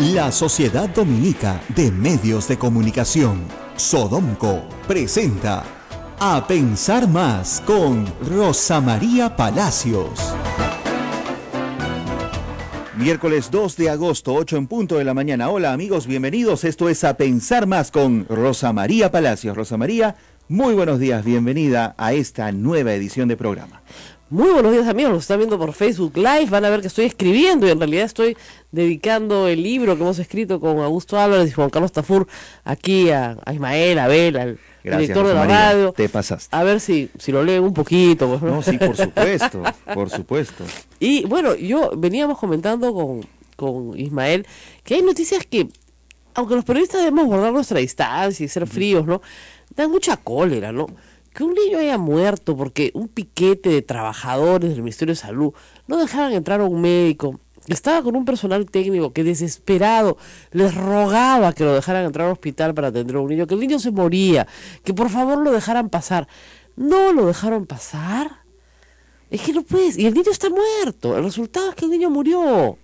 La Sociedad Dominica de Medios de Comunicación, Sodomco, presenta A Pensar Más con Rosa María Palacios. Miércoles 2 de agosto, 8 en punto de la mañana. Hola amigos, bienvenidos. Esto es A Pensar Más con Rosa María Palacios. Rosa María, muy buenos días. Bienvenida a esta nueva edición de programa. Muy buenos días amigos, los están viendo por Facebook Live, van a ver que estoy escribiendo y en realidad estoy dedicando el libro que hemos escrito con Augusto Álvarez y Juan Carlos Tafur aquí a Ismael, a Abel, al director de la radio. Te pasaste. A ver si lo leen un poquito. Pues, ¿no? No, sí, por supuesto, por supuesto. Y bueno, veníamos comentando con Ismael que hay noticias que, aunque los periodistas debemos guardar nuestra distancia y ser fríos, ¿no? Dan mucha cólera, ¿no? Que un niño haya muerto porque un piquete de trabajadores del Ministerio de Salud no dejaban entrar a un médico, estaba con un personal técnico que desesperado les rogaba que lo dejaran entrar al hospital para atender a un niño, que el niño se moría, que por favor lo dejaran pasar. No lo dejaron pasar. Es que no puedes, y el niño está muerto. El resultado es que el niño murió.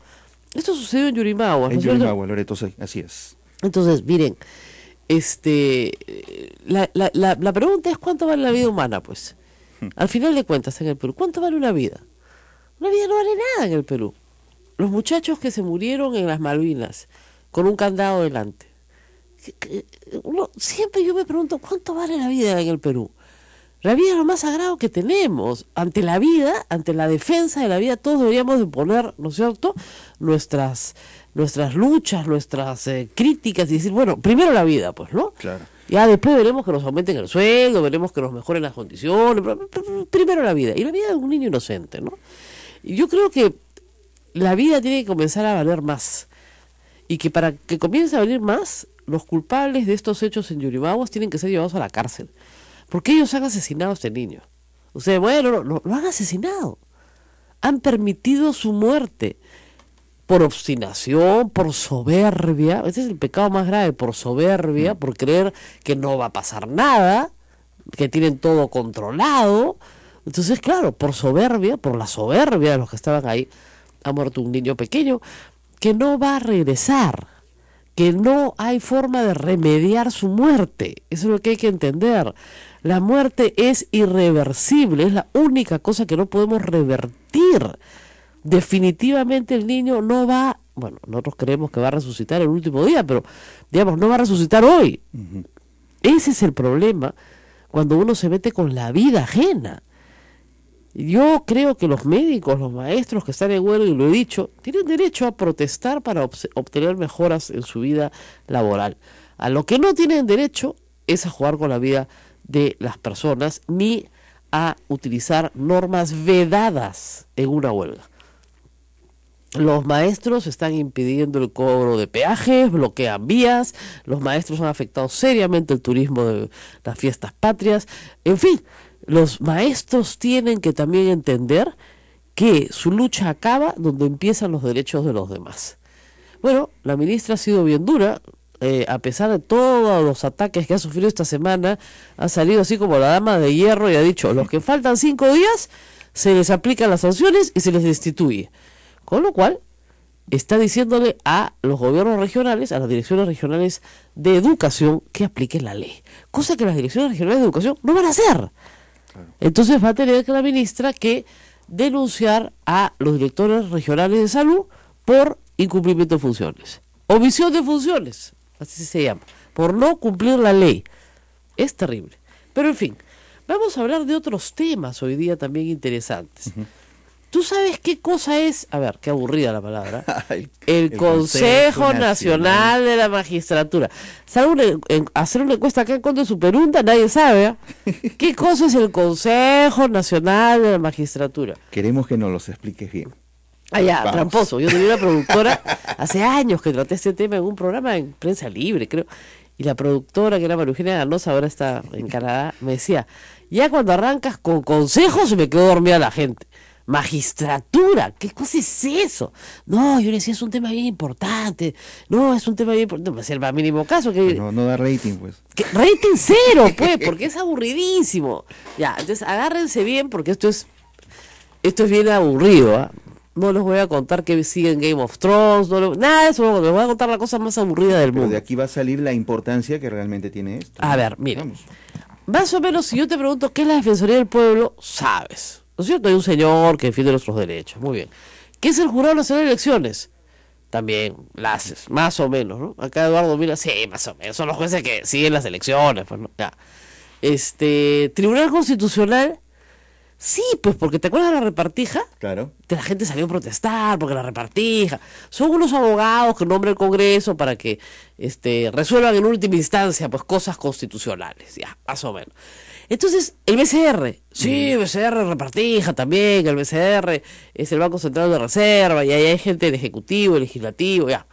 Esto sucedió en Yurimaguas. En Yurimaguas, Loreto, sí, así es. Entonces, miren, la pregunta es ¿cuánto vale la vida humana? Pues al final de cuentas en el Perú, ¿cuánto vale una vida? Una vida no vale nada en el Perú. Los muchachos que se murieron en las Malvinas con un candado delante, siempre yo me pregunto ¿cuánto vale la vida en el Perú? La vida es lo más sagrado que tenemos. Ante la vida, ante la defensa de la vida, todos deberíamos de poner, ¿no es cierto?, nuestras luchas, nuestras críticas y decir, bueno, primero la vida, pues, ¿no? Claro. Ya después veremos que nos aumenten el sueldo, veremos que nos mejoren las condiciones, pero primero la vida. Y la vida de un niño inocente, ¿no? Y yo creo que la vida tiene que comenzar a valer más. Y que para que comience a valer más, los culpables de estos hechos en Yurimaguas tienen que ser llevados a la cárcel. Porque ellos han asesinado a este niño. Ustedes, bueno, lo han asesinado. Han permitido su muerte. Por obstinación, por soberbia. Ese es el pecado más grave, por soberbia, por creer que no va a pasar nada, que tienen todo controlado. Entonces, claro, por soberbia, por la soberbia de los que estaban ahí, ha muerto un niño pequeño que no va a regresar, que no hay forma de remediar su muerte. Eso es lo que hay que entender. La muerte es irreversible, es la única cosa que no podemos revertir. Definitivamente el niño no va, bueno, nosotros creemos que va a resucitar el último día, pero digamos, no va a resucitar hoy. Ese es el problema cuando uno se mete con la vida ajena. Yo creo que los médicos, los maestros que están en huelga, y lo he dicho, tienen derecho a protestar para obtener mejoras en su vida laboral. A lo que no tienen derecho es a jugar con la vida de las personas, ni a utilizar normas vedadas en una huelga. Los maestros están impidiendo el cobro de peajes, bloquean vías, los maestros han afectado seriamente el turismo de las fiestas patrias. En fin, los maestros tienen que también entender que su lucha acaba donde empiezan los derechos de los demás. Bueno, la ministra ha sido bien dura. A pesar de todos los ataques que ha sufrido esta semana, ha salido así como la dama de hierro y ha dicho, los que faltan 5 días, se les aplican las sanciones y se les destituye. Con lo cual, está diciéndole a los gobiernos regionales, a las direcciones regionales de educación, que apliquen la ley. Cosa que las direcciones regionales de educación no van a hacer. Entonces va a tener que la ministra que denunciar a los directores regionales de salud por incumplimiento de funciones. Omisión de funciones. Así se llama, por no cumplir la ley. Es terrible. Pero en fin, vamos a hablar de otros temas hoy día también interesantes. ¿Tú sabes qué cosa es? A ver, qué aburrida la palabra. El Consejo Nacional de la Magistratura. Hacer una encuesta acá en Conde Superunta, nadie sabe. ¿Qué cosa es el Consejo Nacional de la Magistratura? Queremos que nos los expliques bien. Ah, ya, vamos. Tramposo. Yo tenía una productora hace años que traté este tema en un programa en Prensa Libre, creo. Y la productora, que era María Eugenia Ganosa, ahora está en Canadá, me decía, ya cuando arrancas con consejos se me quedó dormida la gente. Magistratura, ¿qué cosa es eso? No, yo le decía, es un tema bien importante. No, es un tema bien importante. No, es el más mínimo caso. Que no da rating, pues. Rating 0, pues, porque es aburridísimo. Ya, entonces agárrense bien, porque esto es bien aburrido, ¿eh? no les voy a contar que siguen Game of Thrones, nada de eso, les voy a contar la cosa más aburrida del Pero mundo. de aquí va a salir la importancia que realmente tiene esto. A ver, mire, más o menos si yo te pregunto qué es la Defensoría del Pueblo, sabes, ¿no es cierto? Hay un señor que defiende nuestros derechos, muy bien. ¿Qué es el Jurado Nacional de Elecciones? También la haces, más o menos, ¿no? Acá Eduardo mira, sí, más o menos, son los jueces que siguen las elecciones, pues, ¿no? Ya. Tribunal Constitucional, sí, pues porque te acuerdas de la repartija, Claro. que la gente salió a protestar porque la repartija, son unos abogados que nombra el Congreso para que resuelvan en última instancia pues cosas constitucionales, ya, más o menos. Entonces, el BCR, sí, BCR repartija también, el BCR es el Banco Central de Reserva, y ahí hay gente del Ejecutivo, el Legislativo, ya.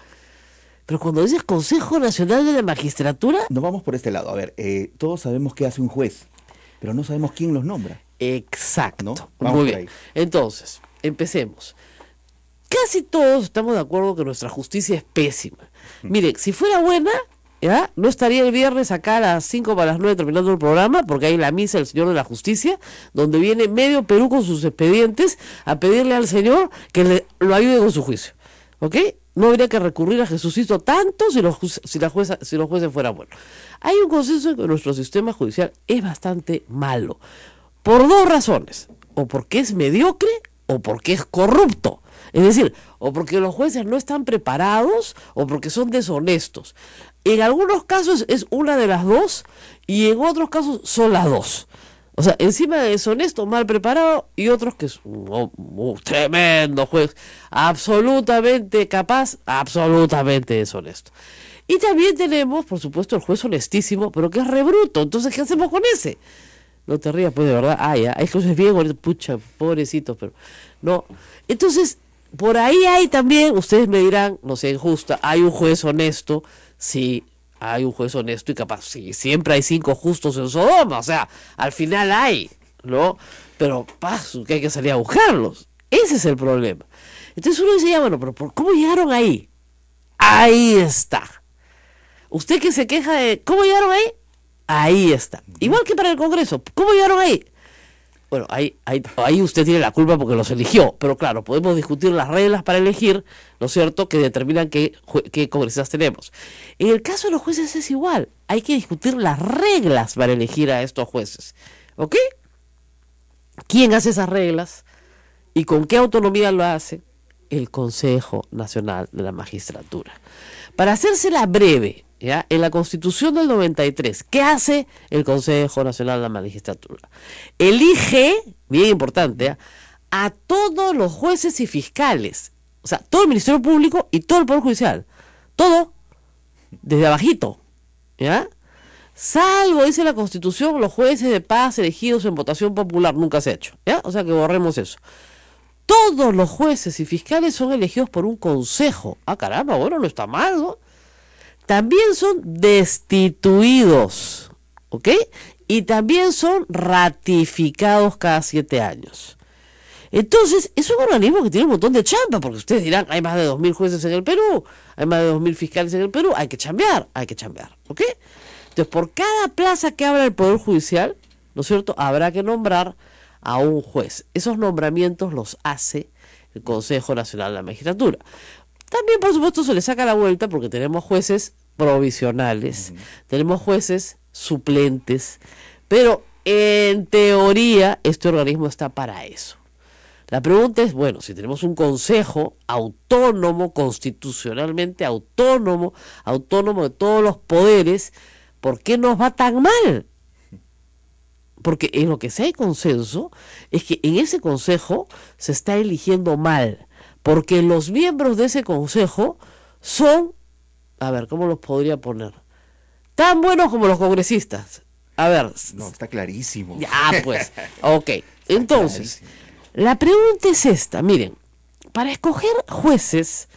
Pero cuando dices Consejo Nacional de la Magistratura... Nos vamos por este lado. A ver, todos sabemos qué hace un juez, pero no sabemos quién los nombra. Exacto. ¿No? Vamos Muy por bien. ahí. Entonces, empecemos. Casi todos estamos de acuerdo que nuestra justicia es pésima. Miren, si fuera buena, ¿ya? No estaría el viernes acá a las 5 para las 9 terminando el programa, porque hay la misa del Señor de la Justicia, donde viene medio Perú con sus expedientes a pedirle al Señor que lo ayude con su juicio. ¿Ok? No habría que recurrir a Jesucito tanto si los jueces fueran buenos. Hay un consenso en que nuestro sistema judicial es bastante malo. Por dos razones. O porque es mediocre o porque es corrupto. Es decir, o porque los jueces no están preparados o porque son deshonestos. En algunos casos es una de las dos y en otros casos son las dos. O sea, encima de deshonesto, mal preparado, y otros que es un tremendo juez, absolutamente capaz, absolutamente deshonesto. Y también tenemos, por supuesto, el juez honestísimo, pero que es re bruto. Entonces, ¿qué hacemos con ese? No te rías, pues, de verdad. Ah, ya, hay jueces bien bonitos, pucha, pobrecitos, pero no. Entonces, por ahí hay también, ustedes me dirán, no sea injusta, hay un juez honesto, sí. Hay un juez honesto y capaz, sí, siempre hay 5 justos en Sodoma, o sea, al final hay, ¿no? Pero, que hay que salir a buscarlos. Ese es el problema. Entonces uno dice, ya, bueno, pero ¿cómo llegaron ahí? Ahí está. Usted que se queja de, ¿cómo llegaron ahí? Ahí está. Igual que para el Congreso, ¿cómo llegaron ahí? Bueno, ahí usted tiene la culpa porque los eligió, pero claro, podemos discutir las reglas para elegir, ¿no es cierto?, que determinan qué congresistas tenemos. En el caso de los jueces es igual, hay que discutir las reglas para elegir a estos jueces, ¿ok? ¿Quién hace esas reglas y con qué autonomía lo hace? El Consejo Nacional de la Magistratura. Para hacérsela breve, ¿ya? En la Constitución del 93, ¿qué hace el Consejo Nacional de la Magistratura? Elige, bien importante, ¿ya?, a todos los jueces y fiscales, o sea, todo el Ministerio Público y todo el Poder Judicial, todo, desde abajito, ¿ya? Salvo, dice la Constitución, los jueces de paz elegidos en votación popular, nunca se ha hecho, ¿ya? O sea que borremos eso. Todos los jueces y fiscales son elegidos por un consejo. Ah, caramba, bueno, no está mal, ¿no? También son destituidos, ¿ok? Y también son ratificados cada 7 años. Entonces, es un organismo que tiene un montón de chamba, porque ustedes dirán, hay más de 2.000 jueces en el Perú, hay más de 2.000 fiscales en el Perú, hay que chambear, ¿ok? Entonces, por cada plaza que abra el Poder Judicial, ¿no es cierto?, habrá que nombrar a un juez. Esos nombramientos los hace el Consejo Nacional de la Magistratura. También, por supuesto, se le saca la vuelta porque tenemos jueces provisionales, tenemos jueces suplentes, pero en teoría este organismo está para eso. La pregunta es, bueno, si tenemos un consejo autónomo, constitucionalmente autónomo de todos los poderes, ¿por qué nos va tan mal? Porque en lo que sí hay consenso es que en ese consejo se está eligiendo mal, porque los miembros de ese consejo son, a ver, ¿cómo los podría poner? Tan buenos como los congresistas. A ver. No, está clarísimo. Ya, pues, ok. Entonces, la pregunta es esta, miren, para escoger jueces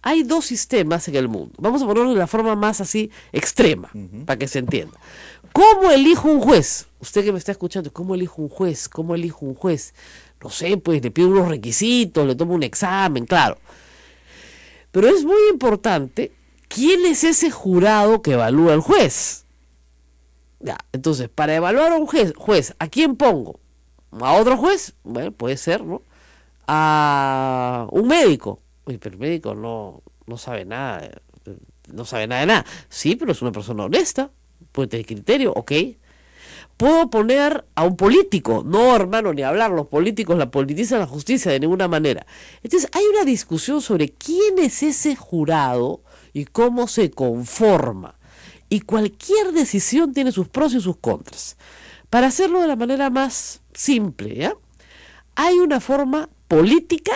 hay 2 sistemas en el mundo. Vamos a ponerlo de la forma más así extrema, para que se entienda. ¿Cómo elijo un juez? Usted que me está escuchando, ¿cómo elijo un juez? ¿Cómo elijo un juez? No sé, pues le pido unos requisitos, le tomo un examen, claro. Pero es muy importante quién es ese jurado que evalúa al juez. Ya, entonces, para evaluar a un juez, ¿a quién pongo? ¿A otro juez? Bueno, puede ser, ¿no? a un médico. Oye, pero el médico no sabe nada, no sabe nada de nada. Sí, pero es una persona honesta, puede tener criterio, ok. Puedo poner a un político. No, hermano, ni hablar. Los políticos la politizan la justicia de ninguna manera. Entonces, hay una discusión sobre quién es ese jurado y cómo se conforma. Y cualquier decisión tiene sus pros y sus contras. Para hacerlo de la manera más simple, ¿ya? Hay una forma política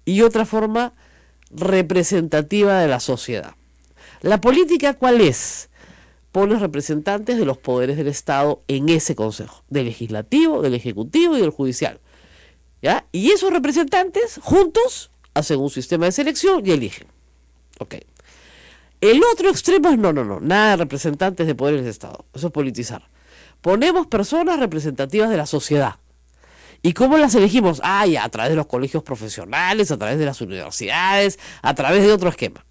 y otra forma representativa de la sociedad. La política, ¿cuál es? Pones representantes de los poderes del Estado en ese consejo, del legislativo, del ejecutivo y del judicial, ¿ya? Y esos representantes juntos hacen un sistema de selección y eligen. Ok. El otro extremo es no, nada de representantes de poderes del Estado, eso es politizar. Ponemos personas representativas de la sociedad. ¿Y cómo las elegimos? Ah, ya, a través de los colegios profesionales, a través de las universidades, a través de otro esquema.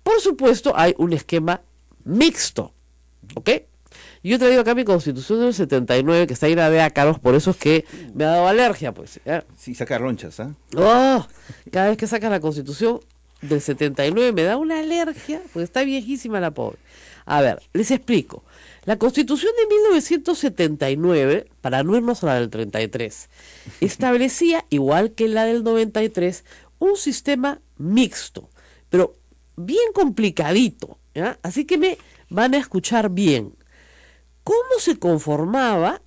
Por supuesto, hay un esquema mixto, ¿ok? Yo he traído acá mi Constitución del 79, que está llena de ácaros, por eso es que me ha dado alergia, pues. ¿Ya? Sí, saca ronchas, ¿ah? Oh, cada vez que sacan la Constitución del 79 me da una alergia, porque está viejísima la pobre. A ver, les explico. La Constitución de 1979, para no irnos a la del 33, establecía, igual que la del 93, un sistema mixto, pero bien complicadito, ¿ya? Así que me van a escuchar bien. ¿Cómo se conformaba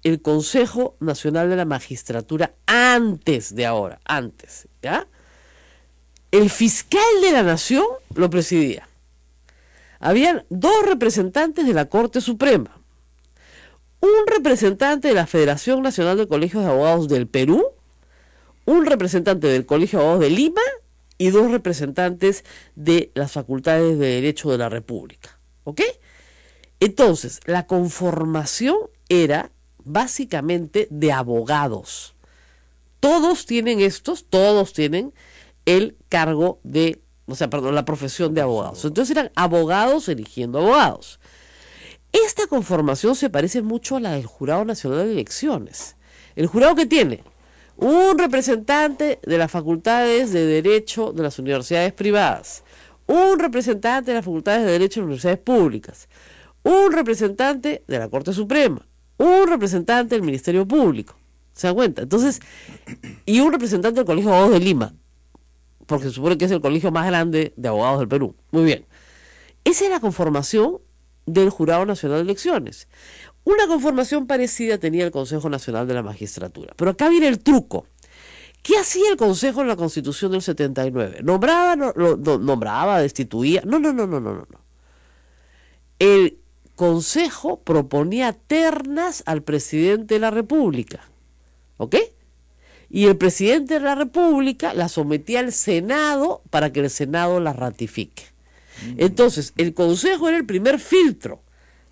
el Consejo Nacional de la Magistratura antes de ahora? Antes, ¿ya? El fiscal de la Nación lo presidía. Habían 2 representantes de la Corte Suprema, un representante de la Federación Nacional de Colegios de Abogados del Perú, un representante del Colegio de Abogados de Lima y 2 representantes de las facultades de Derecho de la República. ¿Ok? Entonces, la conformación era básicamente de abogados. Todos tienen el cargo de, la profesión de abogados. Entonces eran abogados eligiendo abogados. Esta conformación se parece mucho a la del Jurado Nacional de Elecciones. El jurado que tiene un representante de las facultades de Derecho de las universidades privadas, un representante de las facultades de Derecho de las universidades públicas, un representante de la Corte Suprema, un representante del Ministerio Público. ¿Se dan cuenta? Entonces, y un representante del Colegio de Abogados de Lima, porque se supone que es el colegio más grande de abogados del Perú. Muy bien. Esa es la conformación del Jurado Nacional de Elecciones. Una conformación parecida tenía el Consejo Nacional de la Magistratura. Pero acá viene el truco. ¿Qué hacía el Consejo en la Constitución del 79? ¿Nombraba, destituía? No. El Consejo proponía ternas al presidente de la República. ¿Ok? Y el presidente de la República la sometía al Senado para que el Senado la ratifique. Entonces, el Consejo era el primer filtro,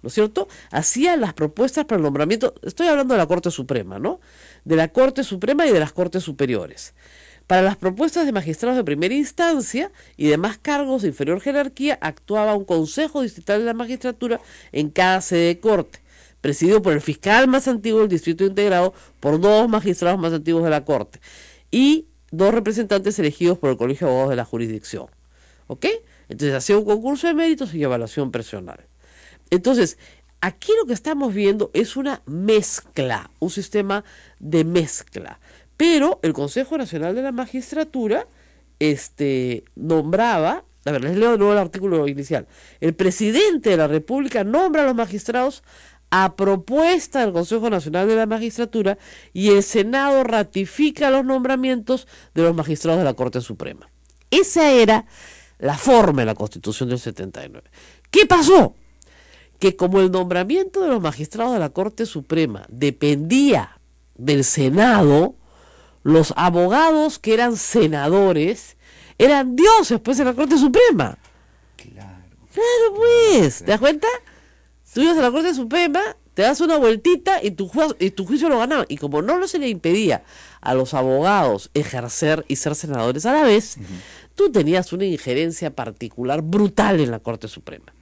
¿no es cierto? Hacía las propuestas para el nombramiento, estoy hablando de la Corte Suprema, ¿no? De la Corte Suprema y de las Cortes Superiores. Para las propuestas de magistrados de primera instancia y demás cargos de inferior jerarquía, actuaba un Consejo Distrital de la Magistratura en cada sede de corte, presidido por el fiscal más antiguo del distrito integrado por 2 magistrados más antiguos de la Corte y 2 representantes elegidos por el Colegio de Abogados de la jurisdicción. ¿Ok? Entonces hacía un concurso de méritos y evaluación personal. Entonces, aquí lo que estamos viendo es una mezcla, un sistema de mezcla. Pero el Consejo Nacional de la Magistratura nombraba, a ver, les leo de nuevo el artículo inicial. El presidente de la República nombra a los magistrados a propuesta del Consejo Nacional de la Magistratura y el Senado ratifica los nombramientos de los magistrados de la Corte Suprema. Esa era la forma de la Constitución del 79. ¿Qué pasó? Que como el nombramiento de los magistrados de la Corte Suprema dependía del Senado, los abogados que eran senadores eran dioses pues en la Corte Suprema. Claro pues, ¿te das cuenta? Tú ibas a la Corte Suprema, te das una vueltita y tu juicio lo ganaban. Y como no se le impedía a los abogados ejercer y ser senadores a la vez, tú tenías una injerencia particular brutal en la Corte Suprema.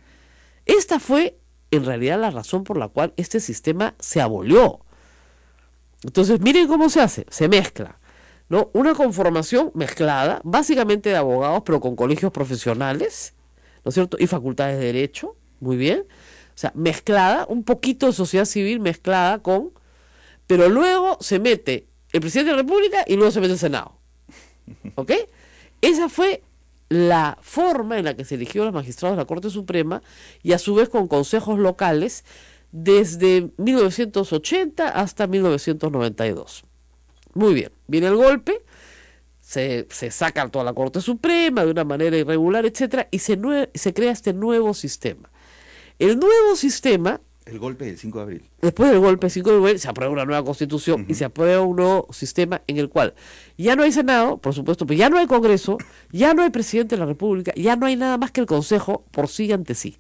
Esta fue en realidad la razón por la cual este sistema se abolió. Entonces miren cómo se hace, se mezcla. ¿no? Una conformación mezclada, básicamente de abogados, pero con colegios profesionales, ¿no es cierto? Y facultades de derecho, muy bien. O sea, mezclada, un poquito de sociedad civil mezclada con... Pero luego se mete el presidente de la República y luego se mete el Senado. ¿Ok? Esa fue la forma en la que se eligió a los magistrados de la Corte Suprema y a su vez con consejos locales desde 1980 hasta 1992. Muy bien, viene el golpe, se saca toda la Corte Suprema de una manera irregular, etcétera, y se crea este nuevo sistema. El nuevo sistema... El golpe del 5 de abril. Después del golpe del 5 de abril se aprueba una nueva constitución y se aprueba un nuevo sistema en el cual ya no hay Senado, por supuesto, pero ya no hay Congreso, ya no hay presidente de la República, ya no hay nada más que el Consejo por sí ante sí.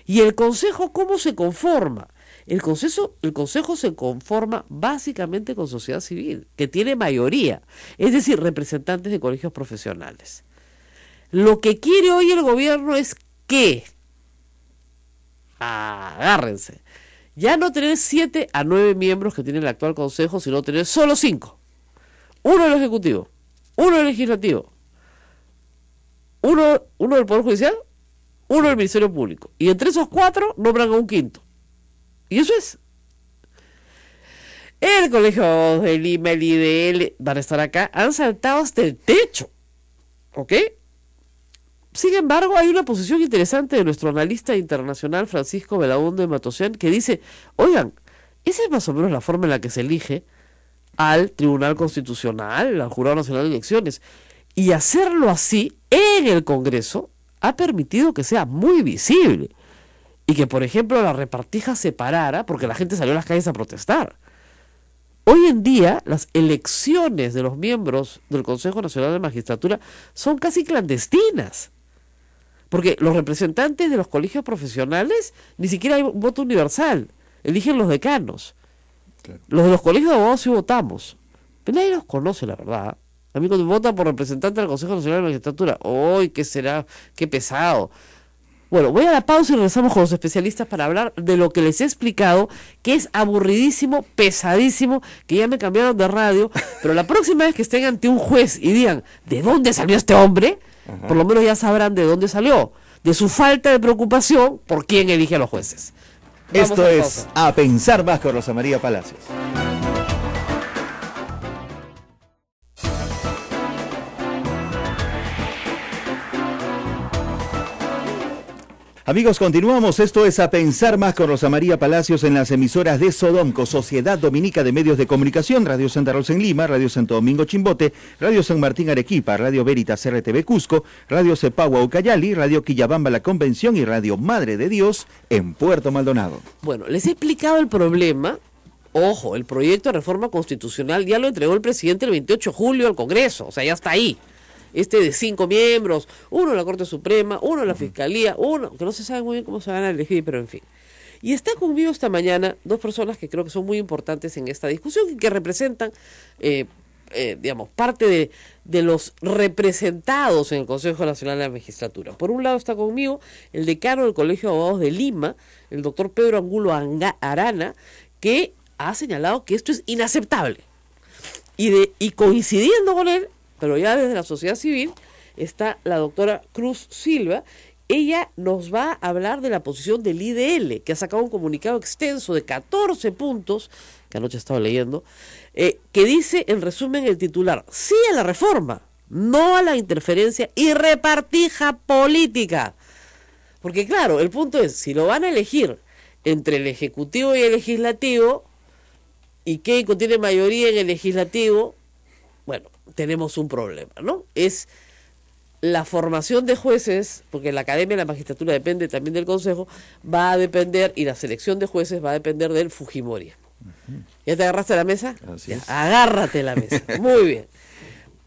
¿Y el Consejo cómo se conforma? El consejo se conforma básicamente con sociedad civil, que tiene mayoría, es decir, representantes de colegios profesionales. Lo que quiere hoy el gobierno es que, agárrense, ya no tener 7 a 9 miembros que tiene el actual consejo, sino tener solo 5. Uno del Ejecutivo, uno del Legislativo, uno del Poder Judicial, uno del Ministerio Público. Y entre esos 4 nombran a un quinto. Y eso es. El Colegio de Lima, el IDL, van a estar acá, han saltado hasta el techo. ¿Ok? Sin embargo, hay una posición interesante de nuestro analista internacional Francisco Belaúnde Matosian que dice, oigan, esa es más o menos la forma en la que se elige al Tribunal Constitucional, al Jurado Nacional de Elecciones. Y hacerlo así en el Congreso ha permitido que sea muy visible. Y que, por ejemplo, la repartija se parara porque la gente salió a las calles a protestar. Hoy en día, las elecciones de los miembros del Consejo Nacional de Magistratura son casi clandestinas. Porque los representantes de los colegios profesionales ni siquiera hay voto universal. Eligen los decanos. Claro. Los de los colegios de abogados sí votamos. Pero nadie los conoce, la verdad. A mí cuando votan por representante del Consejo Nacional de Magistratura, ¡uy, qué será! ¡Qué pesado! Bueno, voy a la pausa y regresamos con los especialistas para hablar de lo que les he explicado, que es aburridísimo, pesadísimo, que ya me cambiaron de radio, pero la próxima vez que estén ante un juez y digan, ¿de dónde salió este hombre? Ajá. Por lo menos ya sabrán de dónde salió, de su falta de preocupación por quién elige a los jueces. Vamos. Esto es A Pensar Más con Rosa María Palacios. Amigos, continuamos. Esto es A Pensar Más con Rosa María Palacios en las emisoras de Sodomco, Sociedad Dominica de Medios de Comunicación, Radio Santa Rosa en Lima, Radio Santo Domingo Chimbote, Radio San Martín Arequipa, Radio Veritas RTV Cusco, Radio Cepagua Ucayali, Radio Quillabamba La Convención y Radio Madre de Dios en Puerto Maldonado. Bueno, les he explicado el problema. Ojo, el proyecto de reforma constitucional ya lo entregó el presidente el 28 de julio al Congreso, o sea, ya está ahí. De 5 miembros, uno de la Corte Suprema, uno de la Fiscalía, uno, que no se sabe muy bien cómo se van a elegir, pero en fin. Y está conmigo esta mañana 2 personas que creo que son muy importantes en esta discusión y que representan, digamos, parte de los representados en el Consejo Nacional de la Magistratura. Por un lado está conmigo el decano del Colegio de Abogados de Lima, el doctor Pedro Angulo Arana, que ha señalado que esto es inaceptable. Y coincidiendo con él, pero ya desde la sociedad civil, está la doctora Cruz Silva. Ella nos va a hablar de la posición del IDL, que ha sacado un comunicado extenso de 14 puntos, que anoche he estado leyendo, que dice, en resumen, el titular, sí a la reforma, no a la interferencia y repartija política. Porque claro, el punto es, si lo van a elegir entre el Ejecutivo y el Legislativo, y Keiko tiene mayoría en el Legislativo, bueno, tenemos un problema, ¿no? Es la formación de jueces, porque la Academia de la Magistratura depende también del Consejo, va a depender, y la selección de jueces va a depender del Fujimori. ¿Ya te agarraste a la mesa? Así ya, es. Agárrate a la mesa. Muy bien.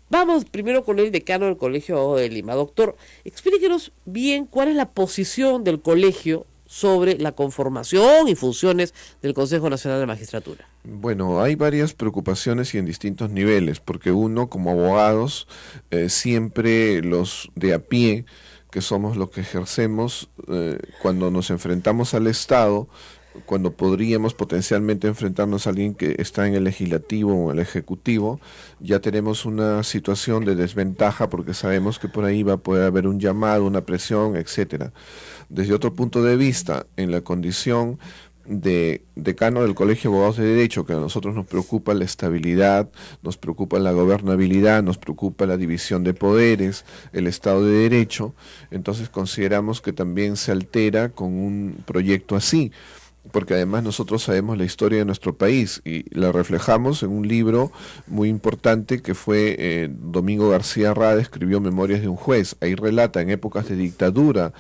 Vamos primero con el decano del Colegio de Abogados de Lima. Doctor, explíquenos bien cuál es la posición del colegio sobre la conformación y funciones del Consejo Nacional de Magistratura. Bueno, hay varias preocupaciones y en distintos niveles, porque uno, como abogados, siempre los de a pie, que somos los que ejercemos, cuando nos enfrentamos al Estado, cuando podríamos potencialmente enfrentarnos a alguien que está en el legislativo o en el ejecutivo, ya tenemos una situación de desventaja porque sabemos que por ahí va a poder haber un llamado, una presión, etcétera. Desde otro punto de vista, en la condición de decano del Colegio de Abogados de Derecho, que a nosotros nos preocupa la estabilidad, nos preocupa la gobernabilidad, nos preocupa la división de poderes, el Estado de Derecho, entonces consideramos que también se altera con un proyecto así, porque además nosotros sabemos la historia de nuestro país y la reflejamos en un libro muy importante que fue Domingo García Rada, escribió Memorias de un juez. Ahí relata en épocas de dictadura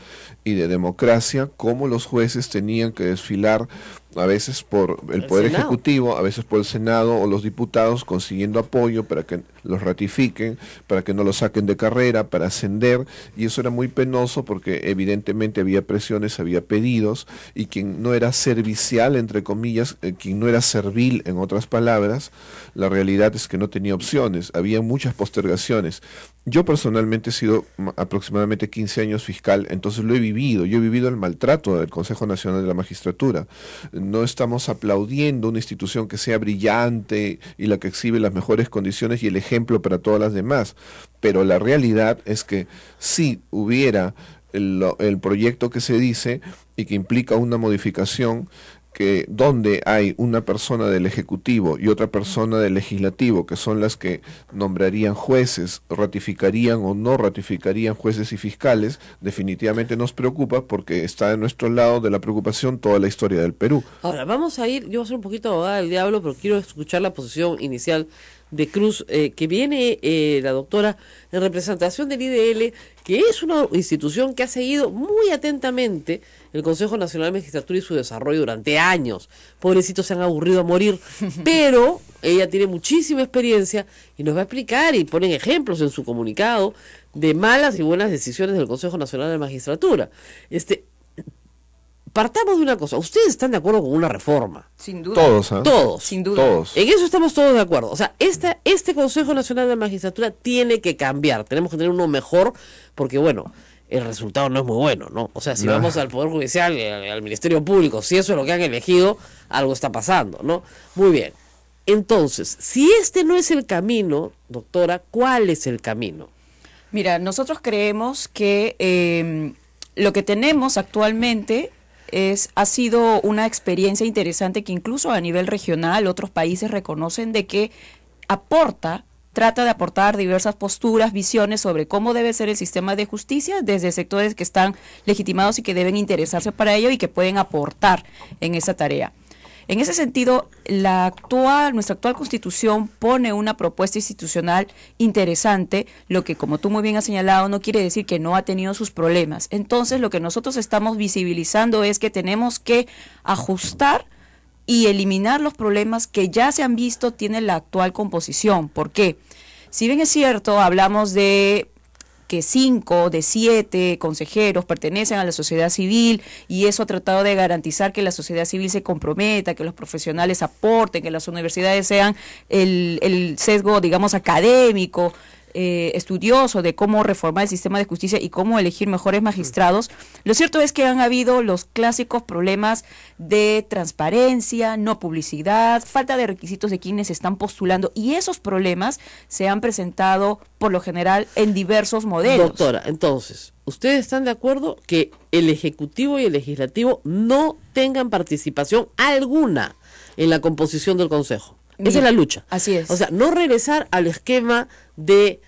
y de democracia cómo los jueces tenían que desfilar a veces por el Poder Ejecutivo, a veces por el Senado o los diputados, consiguiendo apoyo para que los ratifiquen, para que no los saquen de carrera, para ascender, y eso era muy penoso porque evidentemente había presiones, había pedidos, y quien no era servicial, entre comillas, quien no era servil, en otras palabras, la realidad es que no tenía opciones, había muchas postergaciones. Yo personalmente he sido aproximadamente 15 años fiscal, entonces lo he vivido, yo he vivido el maltrato del Consejo Nacional de la Magistratura. No estamos aplaudiendo una institución que sea brillante y la que exhibe las mejores condiciones y el ejemplo para todas las demás, pero la realidad es que si hubiera el proyecto que se dice y que implica una modificación, que donde hay una persona del Ejecutivo y otra persona del Legislativo, que son las que nombrarían jueces, ratificarían o no ratificarían jueces y fiscales, definitivamente nos preocupa porque está de nuestro lado de la preocupación toda la historia del Perú. Ahora, vamos a ir, yo voy a ser un poquito abogada del diablo, pero quiero escuchar la posición inicial de Cruz, que viene la doctora en representación del IDL, que es una institución que ha seguido muy atentamente el Consejo Nacional de Magistratura y su desarrollo durante años. Pobrecitos, se han aburrido a morir, pero ella tiene muchísima experiencia y nos va a explicar, y ponen ejemplos en su comunicado de malas y buenas decisiones del Consejo Nacional de Magistratura. Partamos de una cosa, ustedes están de acuerdo con una reforma. Sin duda. Todos, ¿eh? Todos. Sin duda. Todos. En eso estamos todos de acuerdo. O sea, este Consejo Nacional de Magistratura tiene que cambiar. Tenemos que tener uno mejor, porque bueno, el resultado no es muy bueno, ¿no? O sea, si vamos al Poder Judicial, al Ministerio Público, si eso es lo que han elegido, algo está pasando, ¿no? Muy bien. Entonces, si este no es el camino, doctora, ¿cuál es el camino? Mira, nosotros creemos que lo que tenemos actualmente ha sido una experiencia interesante que incluso a nivel regional otros países reconocen de que trata de aportar diversas posturas, visiones sobre cómo debe ser el sistema de justicia desde sectores que están legitimados y que deben interesarse para ello y que pueden aportar en esa tarea. En ese sentido, nuestra actual Constitución pone una propuesta institucional interesante, lo que, como tú muy bien has señalado, no quiere decir que no ha tenido sus problemas. Entonces, lo que nosotros estamos visibilizando es que tenemos que ajustar y eliminar los problemas que ya se han visto tiene la actual composición. ¿Por qué? Si bien es cierto, hablamos de que 5 de 7 consejeros pertenecen a la sociedad civil y eso ha tratado de garantizar que la sociedad civil se comprometa, que los profesionales aporten, que las universidades sean el sesgo, digamos, académico, estudioso de cómo reformar el sistema de justicia y cómo elegir mejores magistrados. Lo cierto es que han habido los clásicos problemas de transparencia, no publicidad, falta de requisitos de quienes están postulando, y esos problemas se han presentado por lo general en diversos modelos. Doctora, entonces, ¿ustedes están de acuerdo que el Ejecutivo y el Legislativo no tengan participación alguna en la composición del Consejo? Esa es la lucha. Así es. O sea, no regresar al esquema de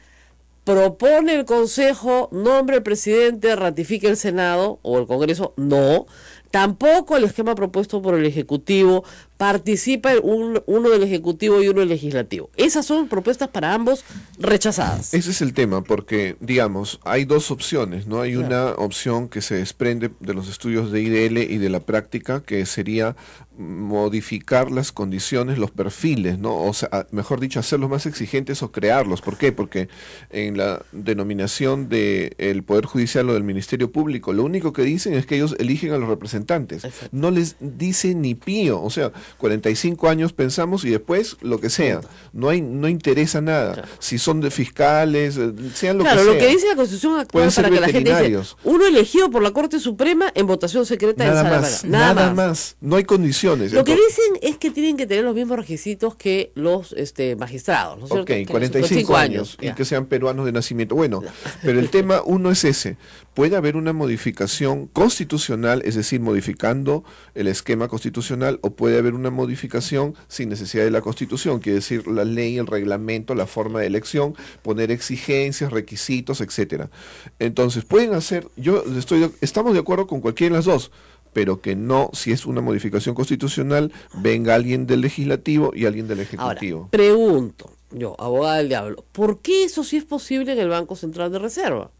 propone el Consejo, nombre el presidente, ratifique el Senado o el Congreso. No. Tampoco el esquema propuesto por el Ejecutivo, participa uno del Ejecutivo y uno del Legislativo. Esas son propuestas para ambos rechazadas. Ese es el tema, porque, digamos, hay dos opciones, ¿no? Hay una opción que se desprende de los estudios de IDL y de la práctica, que sería modificar las condiciones, los perfiles, ¿no? O sea, mejor dicho, hacerlos más exigentes o crearlos. ¿Por qué? Porque en la denominación del Poder Judicial o del Ministerio Público, lo único que dicen es que ellos eligen a los representantes. Exacto. No les dice ni pío. O sea, 45 años pensamos y después lo que sea. No interesa nada. Claro. Si son de fiscales, sean lo Claro, que sea. lo que dice la Constitución actual Pueden ser para que la gente dice, veterinarios. uno elegido por la Corte Suprema en votación secreta en Nada sala más, de Nada nada más. más. No hay condiciones. Lo que Entonces, dicen es que tienen que tener los mismos requisitos que los magistrados, ¿no es ok, cierto? Que 45 años y ya. que sean peruanos de nacimiento. Bueno, pero el tema uno es ese. Puede haber una modificación constitucional, es decir, modificando el esquema constitucional, o puede haber una modificación sin necesidad de la Constitución, quiere decir la ley, el reglamento, la forma de elección, poner exigencias, requisitos, etcétera. Entonces, pueden hacer, estamos de acuerdo con cualquiera de las dos, pero que no, si es una modificación constitucional, venga alguien del legislativo y alguien del ejecutivo. Ahora, pregunto, yo, abogada del diablo, ¿por qué eso sí es posible en el Banco Central de Reserva?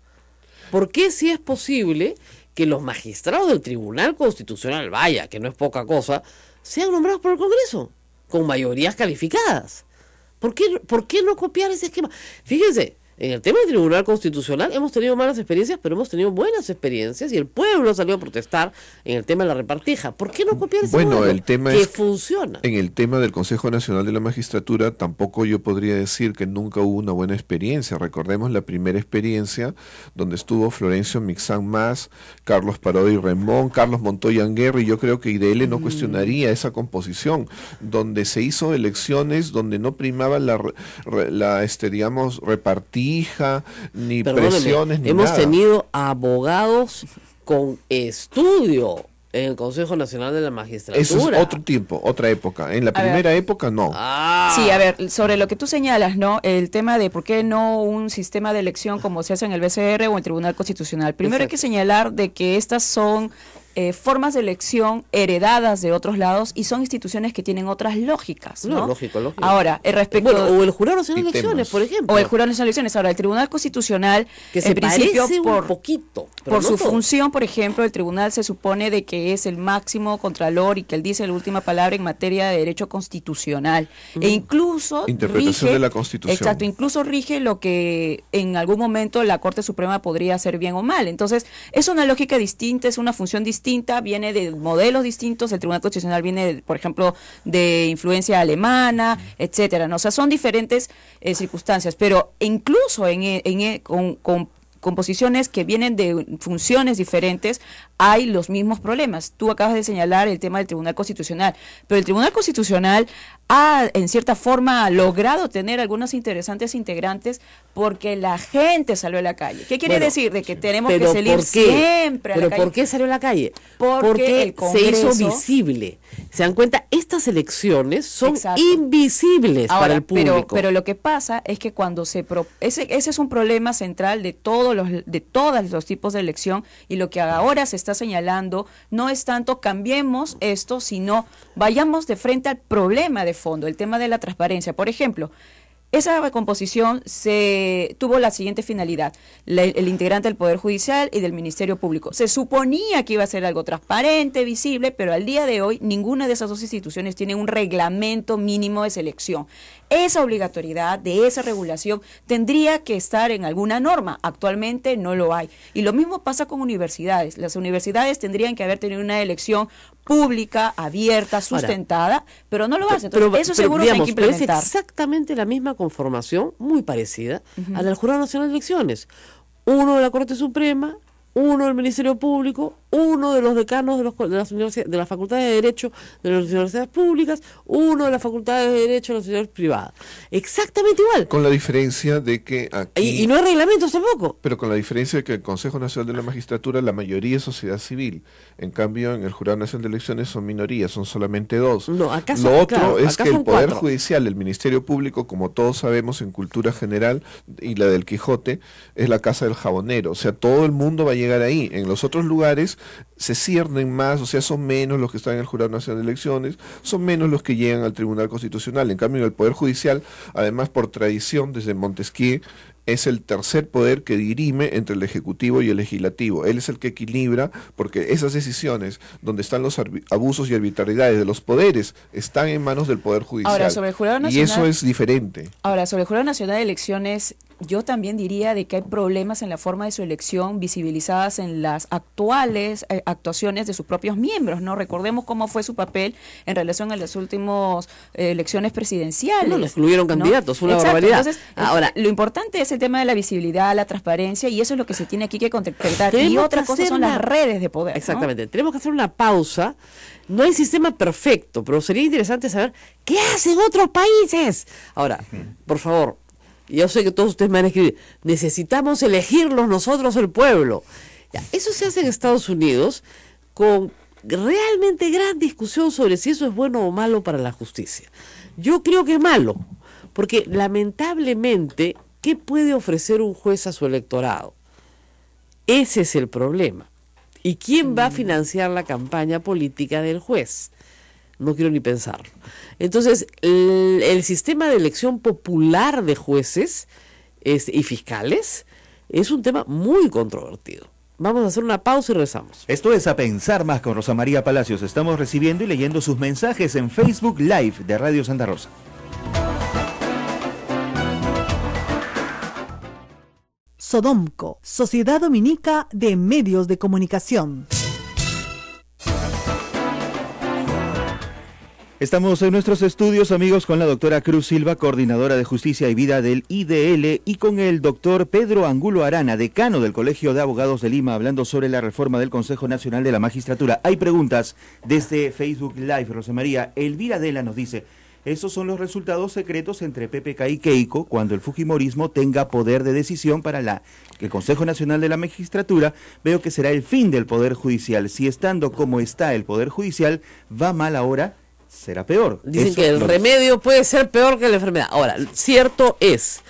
¿Por qué sí es posible que los magistrados del Tribunal Constitucional, vaya, que no es poca cosa, sean nombrados por el Congreso, con mayorías calificadas? ¿Por qué no copiar ese esquema? Fíjense, en el tema del Tribunal Constitucional hemos tenido malas experiencias, pero hemos tenido buenas experiencias y el pueblo ha salido a protestar en el tema de la repartija. ¿Por qué no copiar ese modelo El tema que es, funciona? en el tema del Consejo Nacional de la Magistratura tampoco yo podría decir que nunca hubo una buena experiencia. Recordemos la primera experiencia donde estuvo Florencio Mixán Mas, Carlos Parodi Remón, Carlos Montoya Anguerra, y yo creo que IDL no cuestionaría esa composición, donde se hizo elecciones donde no primaba digamos, repartija, ni Perdóneme, presiones, ni hemos nada. tenido abogados con estudio en el Consejo Nacional de la Magistratura. Eso es otro tiempo, otra época. En la primera época no. Sí, a ver, sobre lo que tú señalas, ¿no? El tema de por qué no un sistema de elección como se hace en el BCR o en el Tribunal Constitucional. Primero hay que señalar de que estas son formas de elección heredadas de otros lados y son instituciones que tienen otras lógicas, ¿no? Lógico. Ahora, respecto... Bueno, o el Jurado Nacional de Elecciones, temas. por ejemplo. O el Jurado Nacional de Elecciones. Ahora, el Tribunal Constitucional, que se en principio, parece un poquito, pero por no su todo. función, por ejemplo, el tribunal se supone de que es el máximo contralor y que él dice la última palabra en materia de derecho constitucional. E incluso Interpretación de la Constitución. Exacto, incluso rige lo que en algún momento la Corte Suprema podría hacer bien o mal. Entonces, es una lógica distinta, es una función distinta, viene de modelos distintos. El Tribunal Constitucional viene, por ejemplo, de influencia alemana, etcétera, ¿no? O sea, son diferentes circunstancias, pero incluso con composiciones que vienen de funciones diferentes, hay los mismos problemas. Tú acabas de señalar el tema del Tribunal Constitucional, pero el Tribunal Constitucional ha, en cierta forma, logrado tener algunos interesantes integrantes porque la gente salió a la calle. ¿Qué quiere decir? De que tenemos que salir siempre a la calle. ¿Pero por qué salió a la calle? Porque el Congreso se hizo visible. ¿Se dan cuenta? Estas elecciones son Exacto. invisibles para el público. Pero lo que pasa es que cuando ese es un problema central de todos los tipos de elección, y lo que ahora se está señalando no es tanto cambiemos esto, sino vayamos de frente al problema de fondo, el tema de la transparencia. Por ejemplo, esa composición tuvo la siguiente finalidad: el integrante del Poder Judicial y del Ministerio Público. Se suponía que iba a ser algo transparente, visible, pero al día de hoy ninguna de esas dos instituciones tiene un reglamento mínimo de selección. Esa obligatoriedad de esa regulación tendría que estar en alguna norma. Actualmente no lo hay. Y lo mismo pasa con universidades. Las universidades tendrían que haber tenido una elección pública, abierta, sustentada, pero no lo hacen. Entonces, eso seguro que hay que implementar. Pero es exactamente la misma conformación, muy parecida a la del Jurado Nacional de Elecciones. Uno de la Corte Suprema, uno del Ministerio Público, uno de los decanos de las facultades de Derecho de las universidades públicas, uno de las facultades de Derecho de las universidades privadas. Exactamente igual. Con la diferencia de que aquí... Y no hay reglamentos tampoco. Pero con la diferencia de que el Consejo Nacional de la Magistratura, la mayoría es sociedad civil. En cambio, en el Jurado Nacional de Elecciones son minorías, son solamente dos. No, acá Lo otro claro, es acá que el son Poder 4. Judicial, el Ministerio Público, como todos sabemos en cultura general, y la del Quijote, es la casa del jabonero. O sea, todo el mundo va a llegar ahí. En los otros lugares se ciernen más, o sea, son menos los que están en el Jurado Nacional de Elecciones, son menos los que llegan al Tribunal Constitucional. En cambio, en el Poder Judicial, además por tradición, desde Montesquieu, es el tercer poder que dirime entre el Ejecutivo y el Legislativo. Él es el que equilibra, porque esas decisiones donde están los abusos y arbitrariedades de los poderes están en manos del Poder Judicial. Ahora, sobre el Jurado Nacional, y eso es diferente. Ahora, sobre el Jurado Nacional de Elecciones, yo también diría de que hay problemas en la forma de su elección visibilizadas en las actuales actuaciones de sus propios miembros, ¿no? Recordemos cómo fue su papel en relación a las últimas elecciones presidenciales. No, le excluyeron candidatos, una Exacto. barbaridad. Entonces, Ahora, lo importante es el tema de la visibilidad, la transparencia, y eso es lo que se tiene aquí que contemplar. Y tenemos otra que cosa hacer son una- las redes de poder, ¿no? exactamente, tenemos que hacer una pausa. No hay sistema perfecto, pero sería interesante saber qué hacen otros países. Ahora, por favor, yo sé que todos ustedes me van a escribir, necesitamos elegirlos nosotros, el pueblo. Ya, eso se hace en Estados Unidos con realmente gran discusión sobre si eso es bueno o malo para la justicia. Yo creo que es malo, porque lamentablemente, ¿qué puede ofrecer un juez a su electorado? Ese es el problema. ¿Y quién va a financiar la campaña política del juez? No quiero ni pensarlo. Entonces, el sistema de elección popular de jueces y fiscales es un tema muy controvertido. Vamos a hacer una pausa y regresamos. Esto es A Pensar Más con Rosa María Palacios. Estamos recibiendo y leyendo sus mensajes en Facebook Live de Radio Santa Rosa. Sodomco, Sociedad Dominica de Medios de Comunicación. Estamos en nuestros estudios, amigos, con la doctora Cruz Silva, coordinadora de Justicia y Vida del IDL, y con el doctor Pedro Angulo Arana, decano del Colegio de Abogados de Lima, hablando sobre la reforma del Consejo Nacional de la Magistratura. Hay preguntas desde Facebook Live. Rosa María, Elvira Dela nos dice: esos son los resultados secretos entre PPK y Keiko cuando el fujimorismo tenga poder de decisión para el Consejo Nacional de la Magistratura. Veo que será el fin del Poder Judicial. Si estando como está el Poder Judicial va mal ahora, será peor. Dicen Eso que el lo- remedio puede ser peor que la enfermedad. Ahora, cierto es,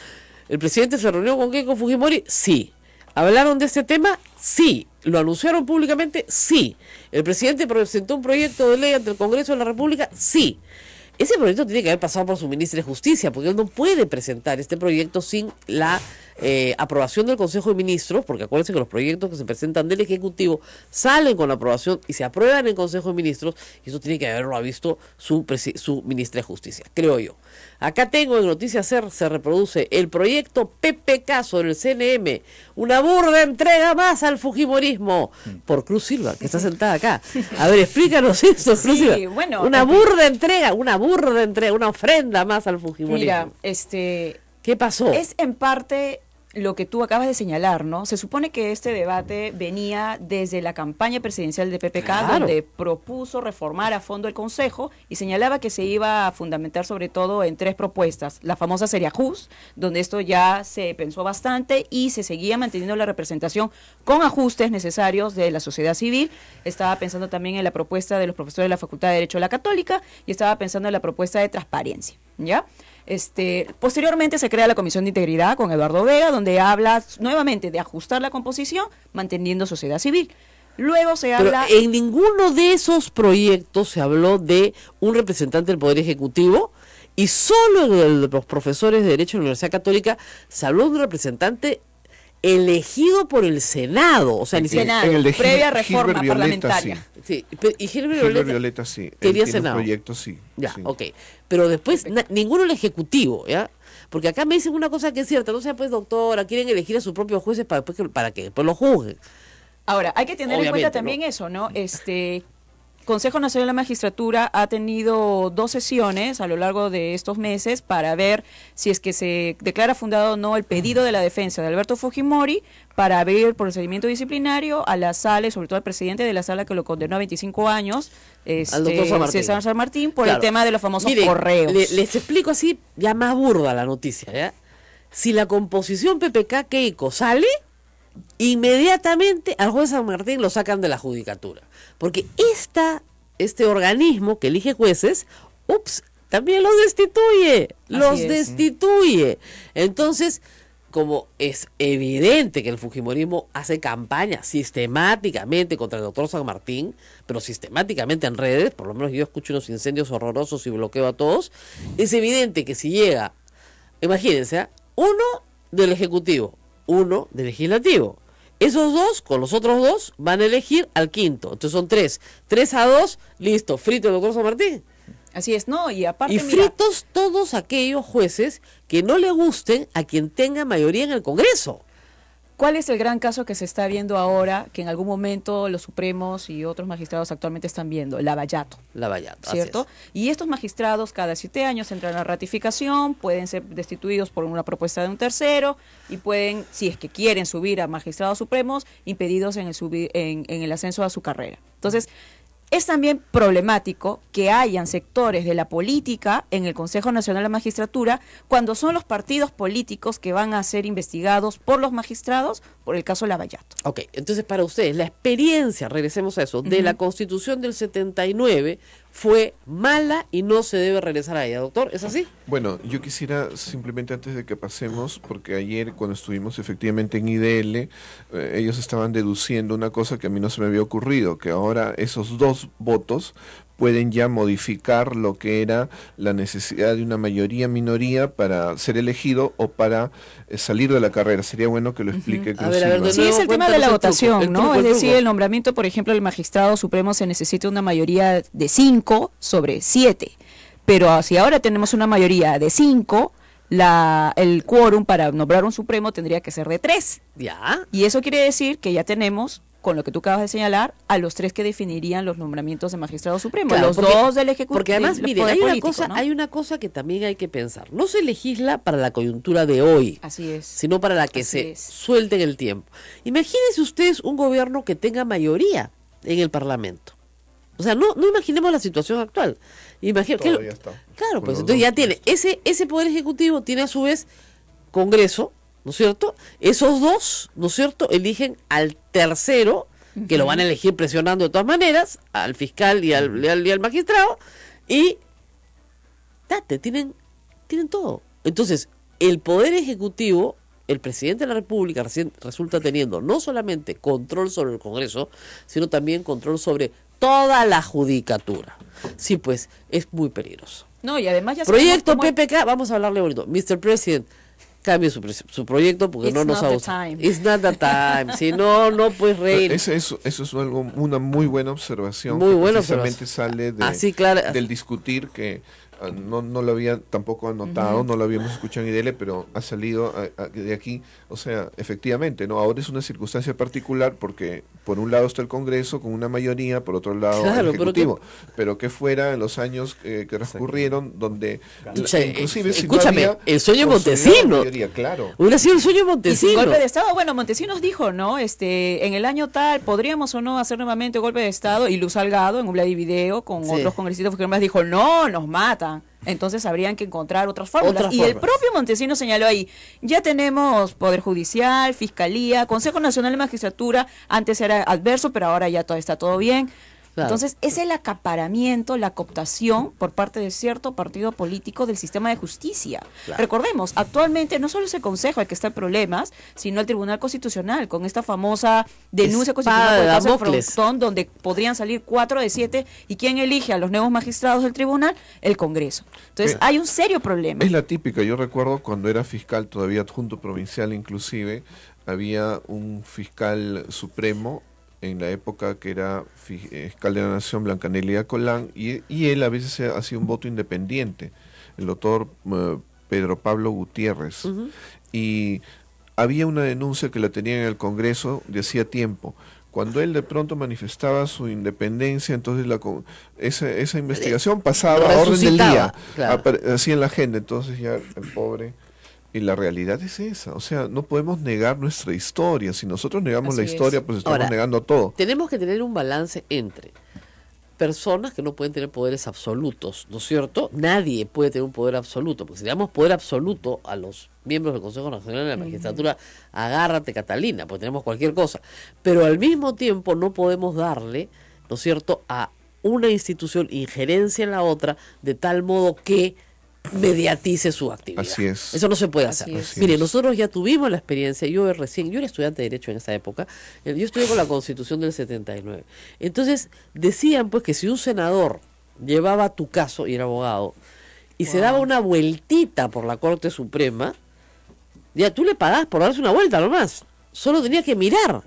¿el presidente se reunió con Keiko Fujimori? Sí. ¿Hablaron de este tema? Sí. ¿Lo anunciaron públicamente? Sí. ¿El presidente presentó un proyecto de ley ante el Congreso de la República? Sí. Ese proyecto tiene que haber pasado por su ministro de Justicia, porque él no puede presentar este proyecto sin la aprobación del Consejo de Ministros, porque acuérdense que los proyectos que se presentan del Ejecutivo salen con la aprobación y se aprueban en el Consejo de Ministros, y eso tiene que haberlo visto su ministra de Justicia, creo yo. Acá tengo en Noticias SER, se reproduce el proyecto PPK sobre el CNM, una burda entrega más al fujimorismo, por Cruz Silva, que está sentada acá. A ver, explícanos eso, Cruz Sí, Silva. bueno, una burda entrega, una ofrenda más al fujimorismo. Mira, ¿qué pasó? es en parte lo que tú acabas de señalar, ¿no? Se supone que este debate venía desde la campaña presidencial de PPK, Claro. donde propuso reformar a fondo el Consejo y señalaba que se iba a fundamentar sobre todo en 3 propuestas. La famosa Seria Jus, donde esto ya se pensó bastante y se seguía manteniendo la representación con ajustes necesarios de la sociedad civil. Estaba pensando también en la propuesta de los profesores de la Facultad de Derecho de la Católica y estaba pensando en la propuesta de transparencia, ¿ya? Posteriormente se crea la Comisión de Integridad con Eduardo Vega, donde habla nuevamente de ajustar la composición manteniendo sociedad civil. Luego se Pero habla... en ninguno de esos proyectos se habló de un representante del Poder Ejecutivo, y solo en el de los profesores de Derecho de la Universidad Católica se habló de un representante elegido por el Senado. O sea, ni siquiera... Senado, En el de previa Gilbert reforma Violeta, parlamentaria. Sí, y Gilbert Gilbert Violeta Violeta, sí. Él quería tiene Senado. un proyecto, sí. Ya, sí. ok. Pero después, ninguno el Ejecutivo, ¿ya? Porque acá me dicen una cosa que es cierta, no sea pues doctora, quieren elegir a sus propios jueces para que después lo juzguen. Ahora, hay que tener en Obviamente, cuenta también ¿no? eso, ¿no? Consejo Nacional de la Magistratura ha tenido 2 sesiones a lo largo de estos meses para ver si es que se declara fundado o no el pedido de la defensa de Alberto Fujimori para abrir procedimiento disciplinario a la sala y sobre todo al presidente de la sala que lo condenó a 25 años, Al doctor San Martín. César San Martín, por Claro. el tema de los famosos Miren, correos. les explico así, ya más burda la noticia, ¿ya? Si la composición PPK Keiko sale, inmediatamente al juez San Martín lo sacan de la judicatura. Porque este organismo que elige jueces, también los destituye, Así es. destituye. Entonces, como es evidente que el fujimorismo hace campaña sistemáticamente contra el doctor San Martín, pero sistemáticamente en redes, por lo menos yo escucho unos incendios horrorosos y bloqueo a todos, es evidente que si llega, imagínense, uno del Ejecutivo, uno del Legislativo, esos 2, con los otros 2, van a elegir al quinto. Entonces son 3. 3-2, listo, frito el doctor San Martín. Así es, ¿no? Y aparte, Y mira, fritos todos aquellos jueces que no le gusten a quien tenga mayoría en el Congreso. ¿cuál es el gran caso que se está viendo ahora, que en algún momento los Supremos y otros magistrados actualmente están viendo? Lavallato. Lavallato, ¿Cierto? Y estos magistrados cada 7 años entran a ratificación, pueden ser destituidos por una propuesta de un tercero y pueden, si es que quieren subir a magistrados supremos, impedidos en el ascenso a su carrera. Entonces, es también problemático que hayan sectores de la política en el Consejo Nacional de Magistratura cuando son los partidos políticos que van a ser investigados por los magistrados por el caso Lavallato. Ok, entonces para ustedes, la experiencia, regresemos a eso, de la Constitución del 79 fue mala y no se debe regresar a ella, doctor, ¿es así? Bueno, yo quisiera simplemente antes de que pasemos, porque ayer cuando estuvimos efectivamente en IDL, ellos estaban deduciendo una cosa que a mí no se me había ocurrido, que ahora esos 2 votos pueden ya modificar lo que era la necesidad de una mayoría-minoría para ser elegido o para salir de la carrera. Sería bueno que lo explique. A ver, de Sí, nuevo, es el tema de cuéntanos la el votación, truco, ¿no? el Es decir, truco. el nombramiento, por ejemplo, del magistrado supremo se necesita una mayoría de 5 sobre 7. Pero si ahora tenemos una mayoría de 5, el quórum para nombrar un supremo tendría que ser de 3. Ya. Y eso quiere decir que ya tenemos, con lo que tú acabas de señalar, a los 3 que definirían los nombramientos de magistrado supremo. Claro, los porque- 2 del Ejecutivo. Porque además, del miren, poder hay político, ¿no? hay una cosa que también hay que pensar. No se legisla para la coyuntura de hoy, Así es. sino para la que Así se es. suelte en el tiempo. Imagínense ustedes un gobierno que tenga mayoría en el Parlamento. O sea, no imaginemos la situación actual. Todavía está. Claro, Con pues los entonces ya dos tiene, ese Poder Ejecutivo tiene a su vez Congreso, ¿no es cierto? Esos 2, ¿no es cierto?, eligen al tercero, que lo van a elegir presionando de todas maneras, al fiscal y al magistrado, y tienen todo. Entonces, el Poder Ejecutivo, el presidente de la República resulta teniendo no solamente control sobre el Congreso, sino también control sobre toda la judicatura. Sí, pues, es muy peligroso. No, y además ya sabemos Proyecto cómo- PPK, vamos a hablarle bonito. Mr. President, cambie su proyecto porque It's no nos not ha the gustado. time. It's not the time. Si no, pues reír. Eso es algo, una muy buena observación. Muy que buena precisamente observación. sale Así, claro. del discutir que no lo había tampoco anotado, no lo habíamos escuchado en IDL, pero ha salido de aquí. O sea, efectivamente, no, ahora es una circunstancia particular porque por un lado está el Congreso con una mayoría, por otro lado Claro, el Ejecutivo. Pero que fuera en los años que transcurrieron, donde inclusive si no Escúchame, había el sueño consolidada Montesino. mayoría, claro. Hubiera sido el sueño Y sin Montesino. golpe de Estado, bueno, Montesinos dijo, ¿no? En el año tal, podríamos o no hacer nuevamente golpe de Estado, y Luz Salgado en un video con Sí. otros congresistas que más dijo, no, nos matan. Entonces habrían que encontrar otras fórmulas. Otras y el formas. propio Montesinos señaló ahí, ya tenemos Poder Judicial, Fiscalía, Consejo Nacional de Magistratura, antes era adverso, pero ahora ya todo está todo bien. Claro. Entonces, es el acaparamiento, la cooptación por parte de cierto partido político del sistema de justicia. Claro. Recordemos, actualmente no solo es el Consejo el que está en problemas, sino el Tribunal Constitucional, con esta famosa denuncia Espada constitucional por de el caso de Damocles. Frontón, donde podrían salir 4 de 7, y ¿quién elige a los nuevos magistrados del tribunal? El Congreso. Entonces, hay un serio problema. Es la típica, yo recuerdo cuando era fiscal, todavía adjunto provincial inclusive, había un fiscal supremo en la época que era fiscal de la Nación, Blancanelia Colán, y él a veces hacía un voto independiente, el doctor Pedro Pablo Gutiérrez. Y había una denuncia que la tenía en el Congreso de hacía tiempo. Cuando él de pronto manifestaba su independencia, entonces esa investigación pasaba a orden del día, claro. así en la agenda. Entonces ya el pobre... Y la realidad es esa, o sea, no podemos negar nuestra historia. Si nosotros negamos la Así es. historia, pues estamos Ahora, negando todo. Tenemos que tener un balance entre personas que no pueden tener poderes absolutos, ¿no es cierto? Nadie puede tener un poder absoluto, porque si le damos poder absoluto a los miembros del Consejo Nacional de la Magistratura, agárrate Catalina, pues tenemos cualquier cosa. Pero al mismo tiempo no podemos darle, ¿no es cierto?, a una institución injerencia en la otra, de tal modo que mediatice su actividad. Así es. Eso no se puede Así hacer. es. Mire, es. nosotros ya tuvimos la experiencia, yo era estudiante de Derecho en esa época, yo estudié con la Constitución del 79. Entonces, decían pues que si un senador llevaba tu caso, y era abogado, y se daba una vueltita por la Corte Suprema, ya tú le pagabas por darse una vuelta nomás. Solo tenía que mirar.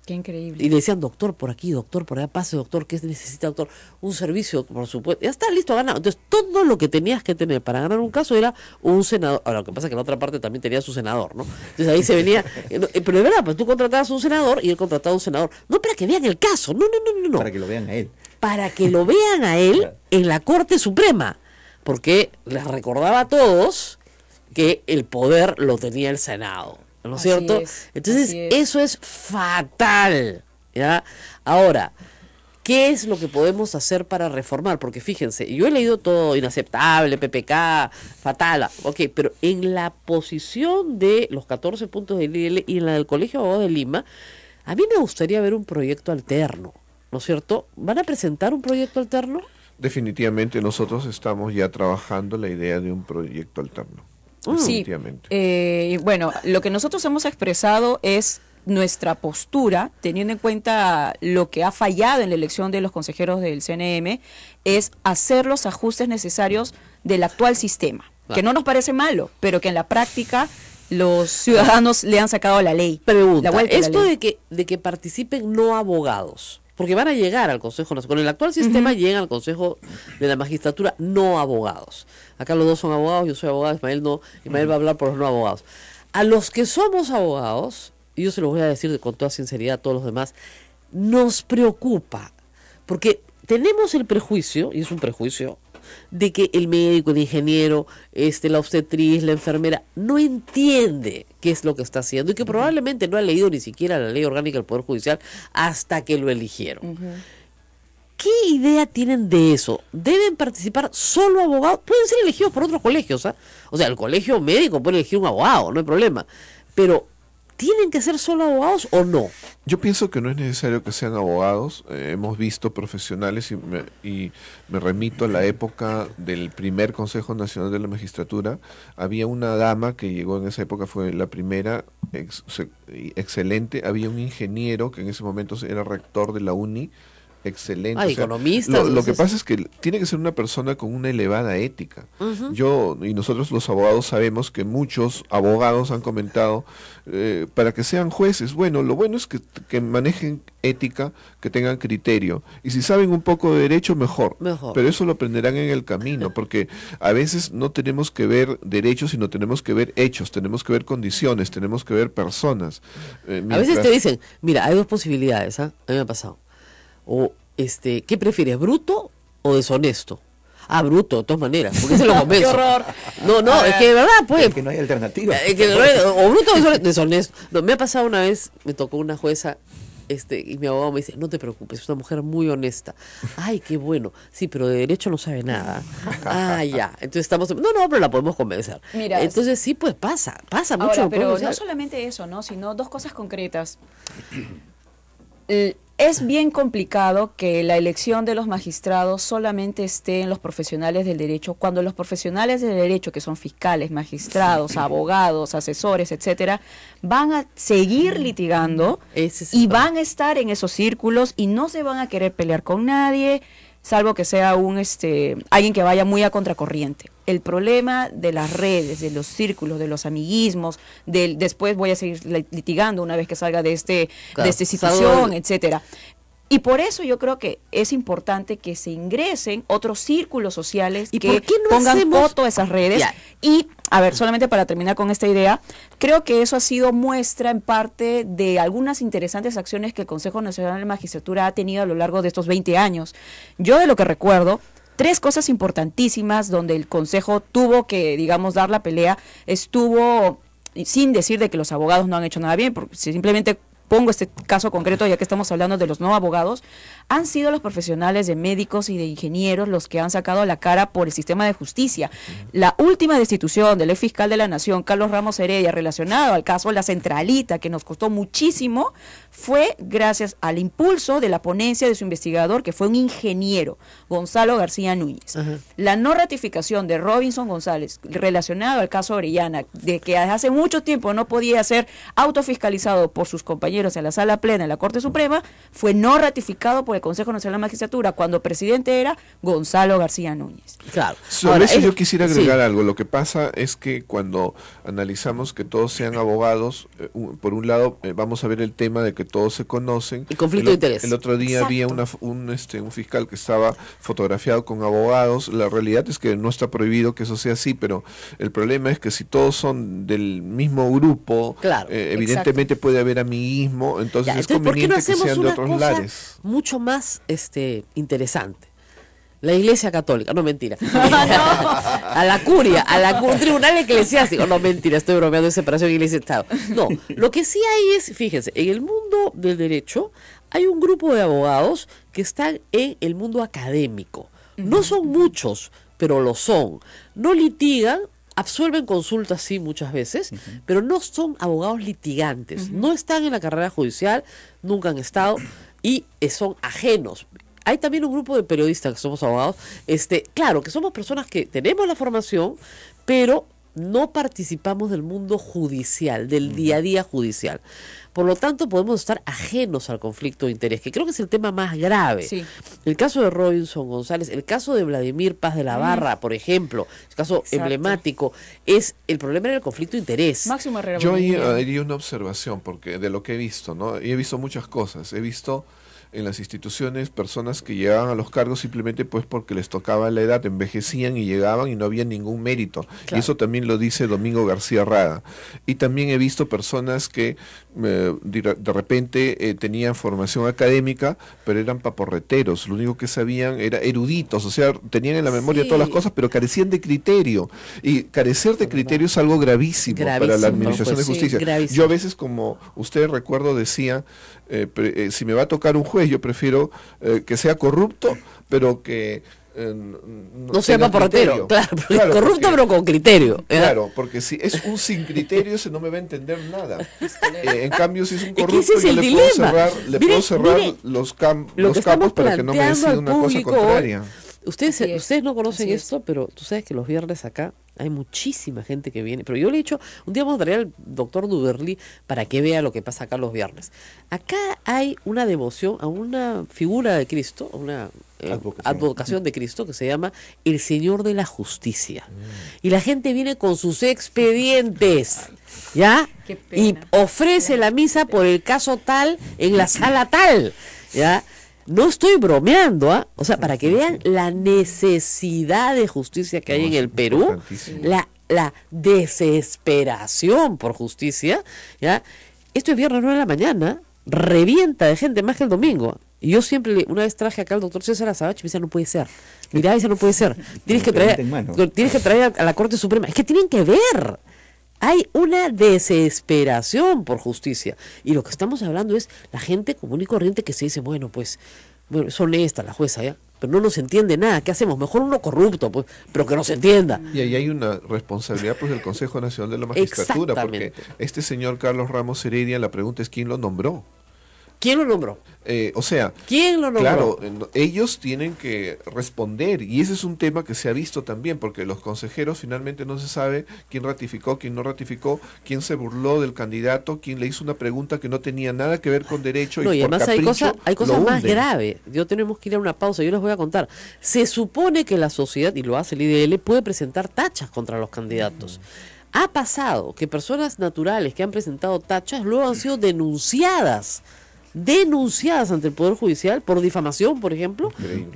Qué increíble. Y le decían, doctor, por aquí, doctor, por allá, pase, doctor, ¿qué necesita, doctor? Un servicio, por supuesto. Ya está listo, ganado. Entonces, todo lo que tenías que tener para ganar un caso era un senador. Ahora, lo que pasa es que en la otra parte también tenía su senador, ¿no? Entonces, ahí se venía... Pero de verdad, pues tú contratabas un senador y él contrataba un senador. No para que vean el caso, no. Para que lo vean a él. Para que lo vean a él en la Corte Suprema. Porque les recordaba a todos que el poder lo tenía el Senado. ¿No es cierto? Entonces, eso es fatal, ¿ya? Ahora, ¿qué es lo que podemos hacer para reformar? Porque fíjense, yo he leído todo, inaceptable, PPK, fatal, ok, pero en la posición de los 14 puntos del IL y en la del Colegio de Abogados de Lima, a mí me gustaría ver un proyecto alterno, ¿no es cierto? ¿Van a presentar un proyecto alterno? Definitivamente nosotros estamos ya trabajando la idea de un proyecto alterno. Sí, bueno, lo que nosotros hemos expresado es nuestra postura, teniendo en cuenta lo que ha fallado en la elección de los consejeros del CNM, es hacer los ajustes necesarios del actual sistema, que no nos parece malo, pero que en la práctica los ciudadanos le han sacado la ley. Pregunta, la vuelta esto la ley. de que participen no abogados, porque van a llegar al Consejo Nacional. Con el actual sistema llegan al Consejo de la Magistratura no abogados. Acá los dos son abogados, yo soy abogado, Ismael no, Ismael va a hablar por los no abogados. A los que somos abogados, y yo se los voy a decir con toda sinceridad a todos los demás, nos preocupa, porque tenemos el prejuicio, y es un prejuicio, de que el médico, el ingeniero, la obstetriz, la enfermera, no entiende qué es lo que está haciendo y que probablemente no ha leído ni siquiera la ley orgánica del Poder Judicial hasta que lo eligieron. ¿Qué idea tienen de eso? ¿Deben participar solo abogados? Pueden ser elegidos por otros colegios, ¿ah? O sea, el colegio médico puede elegir un abogado, no hay problema. Pero, ¿tienen que ser solo abogados o no? Yo pienso que no es necesario que sean abogados. Hemos visto profesionales y me remito a la época del primer Consejo Nacional de la Magistratura. Había una dama que llegó en esa época, fue la primera, excelente. Había un ingeniero que en ese momento era rector de la UNI, excelente. O sea, economista. Lo que pasa es que tiene que ser una persona con una elevada ética. Yo y nosotros los abogados sabemos que muchos abogados han comentado para que sean jueces. Bueno, lo bueno es que manejen ética, que tengan criterio. Y si saben un poco de derecho, mejor. Pero eso lo aprenderán en el camino, porque a veces no tenemos que ver derechos, sino tenemos que ver hechos, tenemos que ver condiciones, tenemos que ver personas. A veces te dicen, mira, hay dos posibilidades, ¿ah? A mí me ha pasado. O, ¿qué prefieres, bruto o deshonesto? Ah, bruto, de todas maneras, porque se lo convenzo. ¡Qué horror! No, es que de verdad, pues. Es que no hay alternativa. O bruto o deshonesto. No, me ha pasado una vez, me tocó una jueza, y mi abogado me dice, no te preocupes, es una mujer muy honesta. Ay, qué bueno. Sí, pero de derecho no sabe nada. Ah, ya. Entonces estamos, no, pero la podemos convencer. Mira, entonces sí, pues pasa ahora, mucho. Pero no solamente eso, ¿no? Sino dos cosas concretas. Es bien complicado que la elección de los magistrados solamente esté en los profesionales del derecho, cuando los profesionales del derecho, que son fiscales, magistrados, abogados, asesores, etcétera, van a seguir litigando y van a estar en esos círculos y no se van a querer pelear con nadie, salvo que sea alguien que vaya muy a contracorriente. El problema de las redes, de los círculos, de los amiguismos, después voy a seguir litigando una vez que salga de esta situación, etcétera. Y por eso yo creo que es importante que se ingresen otros círculos sociales que pongan coto a esas redes. Y, a ver, solamente para terminar con esta idea, creo que eso ha sido muestra en parte de algunas interesantes acciones que el Consejo Nacional de Magistratura ha tenido a lo largo de estos 20 años. Yo de lo que recuerdo, 3 cosas importantísimas donde el Consejo tuvo que, digamos, dar la pelea, estuvo, sin decir de que los abogados no han hecho nada bien, porque simplemente pongo este caso concreto, ya que estamos hablando de los no abogados, han sido los profesionales de médicos y de ingenieros los que han sacado la cara por el sistema de justicia. La última destitución del ex fiscal de la Nación, Carlos Ramos Heredia, relacionado al caso de la Centralita, que nos costó muchísimo, fue gracias al impulso de la ponencia de su investigador, que fue un ingeniero, Gonzalo García Núñez. La no ratificación de Robinson González, relacionado al caso Orellana, de que hace mucho tiempo no podía ser autofiscalizado por sus compañeros compañeros en la sala plena de la Corte Suprema, fue no ratificado por el Consejo Nacional de la Magistratura cuando presidente era Gonzalo García Núñez. Claro. Sobre eso yo quisiera agregar sí. algo. Lo que pasa es que cuando analizamos que todos sean abogados, por un lado vamos a ver el tema de que todos se conocen. El conflicto de interés. El otro día Exacto. había un fiscal que estaba fotografiado con abogados. La realidad es que no está prohibido que eso sea así, pero el problema es que si todos son del mismo grupo, Claro, evidentemente puede haber amiguismo, entonces Ya, es entonces, ¿por qué conveniente no que hacemos sean de una otros cosa lares. mucho más interesante? La Iglesia Católica, no mentira. A la curia, un tribunal eclesiástico. No mentira, estoy bromeando de separación Iglesia-Estado. No, lo que sí hay es, fíjense, en el mundo del derecho hay un grupo de abogados que están en el mundo académico. No son muchos, pero lo son. No litigan, absuelven consultas, sí, muchas veces, pero no son abogados litigantes. No están en la carrera judicial, nunca han estado y son ajenos. Hay también un grupo de periodistas que somos abogados, claro, que somos personas que tenemos la formación, pero no participamos del mundo judicial, del día a día judicial. Por lo tanto, podemos estar ajenos al conflicto de interés, que creo que es el tema más grave. Sí. El caso de Robinson González, el caso de Vladimir Paz de la Barra, por ejemplo, el caso Exacto. emblemático, el problema era el conflicto de interés. Máximo Herrera Yo ahí Bonilla. haría una observación, porque de lo que he visto, ¿no? Y he visto muchas cosas. He visto en las instituciones personas que llegaban a los cargos simplemente pues porque les tocaba la edad, envejecían y llegaban y no había ningún mérito. Claro. Y eso también lo dice Domingo García Rada. Y también he visto personas que de repente tenían formación académica, pero eran paporreteros. Lo único que sabían era eruditos, o sea, tenían en la memoria Sí. todas las cosas, pero carecían de criterio. Y carecer de criterio es algo gravísimo para la Gravísimo, administración pues, de sí, justicia. gravísimo. Yo a veces, como usted recuerdo, decía, si me va a tocar un juez, yo prefiero que sea corrupto, pero que No sea tenga paporretero, criterio. claro, porque Claro, corrupto porque- pero con criterio. ¿verdad? Claro, porque si es un sin criterio, ese no me va a entender nada. En cambio, si es un que ese corrupto, es yo el le dilema. puedo Mire, cerrar mire, los Lo que campos estamos para que no me planteando decida al una cosa público hoy, contraria. ustedes Así es, no conocen así es. esto, pero tú sabes que los viernes acá hay muchísima gente que viene. Pero yo le he dicho, un día vamos a traer al doctor Duberly para que vea lo que pasa acá los viernes. Acá hay una devoción a una figura de Cristo, a una advocación de Cristo que se llama el Señor de la Justicia. Y la gente viene con sus expedientes, ¿ya? Qué pena. Y ofrece la misa por el caso tal en la sala tal, ¿ya? No estoy bromeando, ¿ah? O sea, para que vean la necesidad de justicia que hay en el Perú, Importantísimo. la desesperación por justicia, ¿ya? Esto es viernes 9 de la mañana, revienta de gente más que el domingo. Y yo siempre, una vez traje acá al doctor César Azabach y me decía, no puede ser. Mirá, dice, no puede ser. Tienes que traer a la Corte Suprema. Es que tienen que ver. Hay una desesperación por justicia. Y lo que estamos hablando es la gente común y corriente que se dice, bueno, es honesta la jueza, ¿ya? Pero no nos entiende nada. ¿Qué hacemos? Mejor uno corrupto, pues, pero que nos entienda. Y ahí hay una responsabilidad pues del Consejo Nacional de la Magistratura, porque Exactamente. este señor Carlos Ramos Heredia, la pregunta es quién lo nombró. ¿Quién lo nombró? O sea, ¿Quién lo nombró? claro, ellos tienen que responder y ese es un tema que se ha visto también porque los consejeros finalmente no se sabe quién ratificó, quién no ratificó, quién se burló del candidato, quién le hizo una pregunta que no tenía nada que ver con derecho No, y por además hay capricho cosas lo más hunden. graves. Yo tenemos que ir a una pausa, yo les voy a contar. Se supone que la sociedad, y lo hace el IDL, puede presentar tachas contra los candidatos. Ha pasado que personas naturales que han presentado tachas luego han sido denunciadas ante el Poder Judicial por difamación, por ejemplo, Increíble.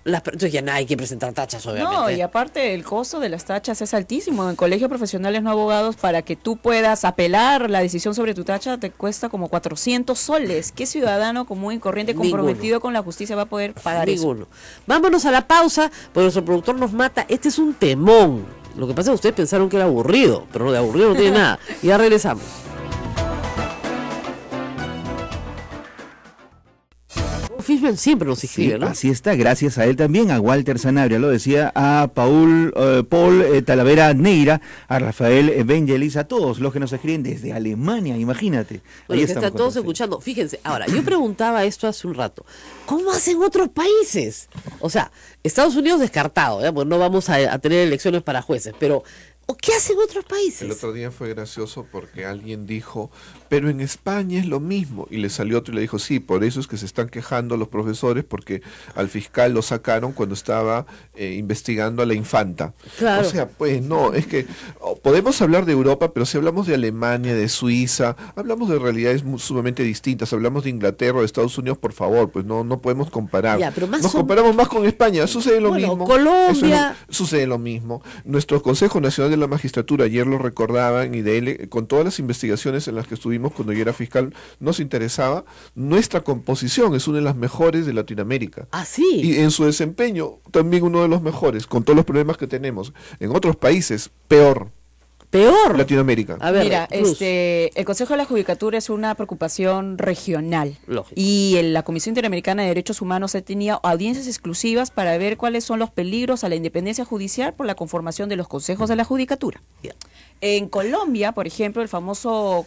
entonces ya no hay que presentar tachas, obviamente. No, y aparte el costo de las tachas es altísimo. En colegios profesionales no abogados, para que tú puedas apelar la decisión sobre tu tacha, te cuesta como 400 soles. ¿Qué ciudadano común y corriente comprometido Ninguno. con la justicia va a poder pagar eso? Ninguno. Vámonos a la pausa, porque nuestro productor nos mata. Este es un temón. Lo que pasa es que ustedes pensaron que era aburrido, pero de aburrido no tiene nada. Y ya regresamos. Fishman siempre nos escribe, Sí, ¿no? así está, gracias a él también, a Walter Sanabria, lo decía, a Paul Talavera Neira, a Rafael Bengelis, a todos los que nos escriben desde Alemania, imagínate. Bueno, que estamos están todos con escuchando. Fíjense, ahora, yo preguntaba esto hace un rato. ¿Cómo hacen otros países? O sea, Estados Unidos descartado, ¿ya? Pues no vamos a tener elecciones para jueces, pero ¿O qué hacen otros países? El otro día fue gracioso porque alguien dijo, pero en España es lo mismo. Y le salió otro y le dijo, sí, por eso es que se están quejando los profesores porque al fiscal lo sacaron cuando estaba investigando a la infanta. Claro. O sea, pues no, es que podemos hablar de Europa, pero si hablamos de Alemania, de Suiza, hablamos de realidades sumamente distintas. Hablamos de Inglaterra o de Estados Unidos, por favor, pues no podemos comparar. Ya, pero Nos comparamos más con España, sucede lo Bueno, mismo. Colombia. Sucede lo mismo. Nuestro Consejo Nacional de la Magistratura, ayer lo recordaban, y de él, con todas las investigaciones en las que estuvimos cuando yo era fiscal, nos interesaba, nuestra composición es una de las mejores de Latinoamérica. Ah, sí. Y en su desempeño, también uno de los mejores, con todos los problemas que tenemos. En otros países, peor. Peor. Latinoamérica. A ver, Mira, Cruz. el Consejo de la Judicatura es una preocupación regional. Lógico. Y la Comisión Interamericana de Derechos Humanos ha tenido audiencias exclusivas para ver cuáles son los peligros a la independencia judicial por la conformación de los consejos de la Judicatura. Ya. En Colombia, por ejemplo,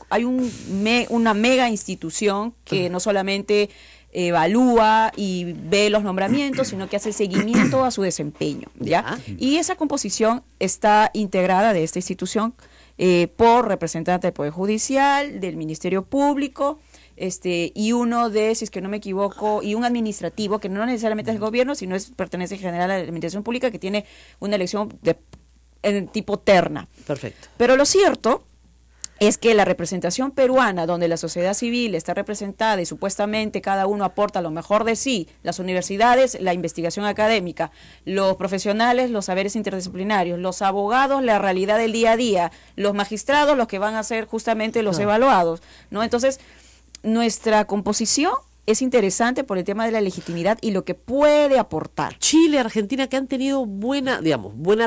hay una mega institución que no solamente evalúa y ve los nombramientos, sino que hace el seguimiento a su desempeño, ¿ya? Y esa composición está integrada de esta institución por representantes del Poder Judicial, del Ministerio Público, y uno de, si es que no me equivoco, y un administrativo que no necesariamente es el gobierno, sino pertenece en general a la Administración Pública, que tiene una elección en tipo terna. Perfecto. Pero lo cierto es que la representación peruana, donde la sociedad civil está representada y supuestamente cada uno aporta lo mejor de sí, las universidades, la investigación académica, los profesionales, los saberes interdisciplinarios, los abogados, la realidad del día a día, los magistrados, los que van a ser justamente los evaluados, ¿no? Entonces, nuestra composición es interesante por el tema de la legitimidad y lo que puede aportar. Chile, Argentina, que han tenido buena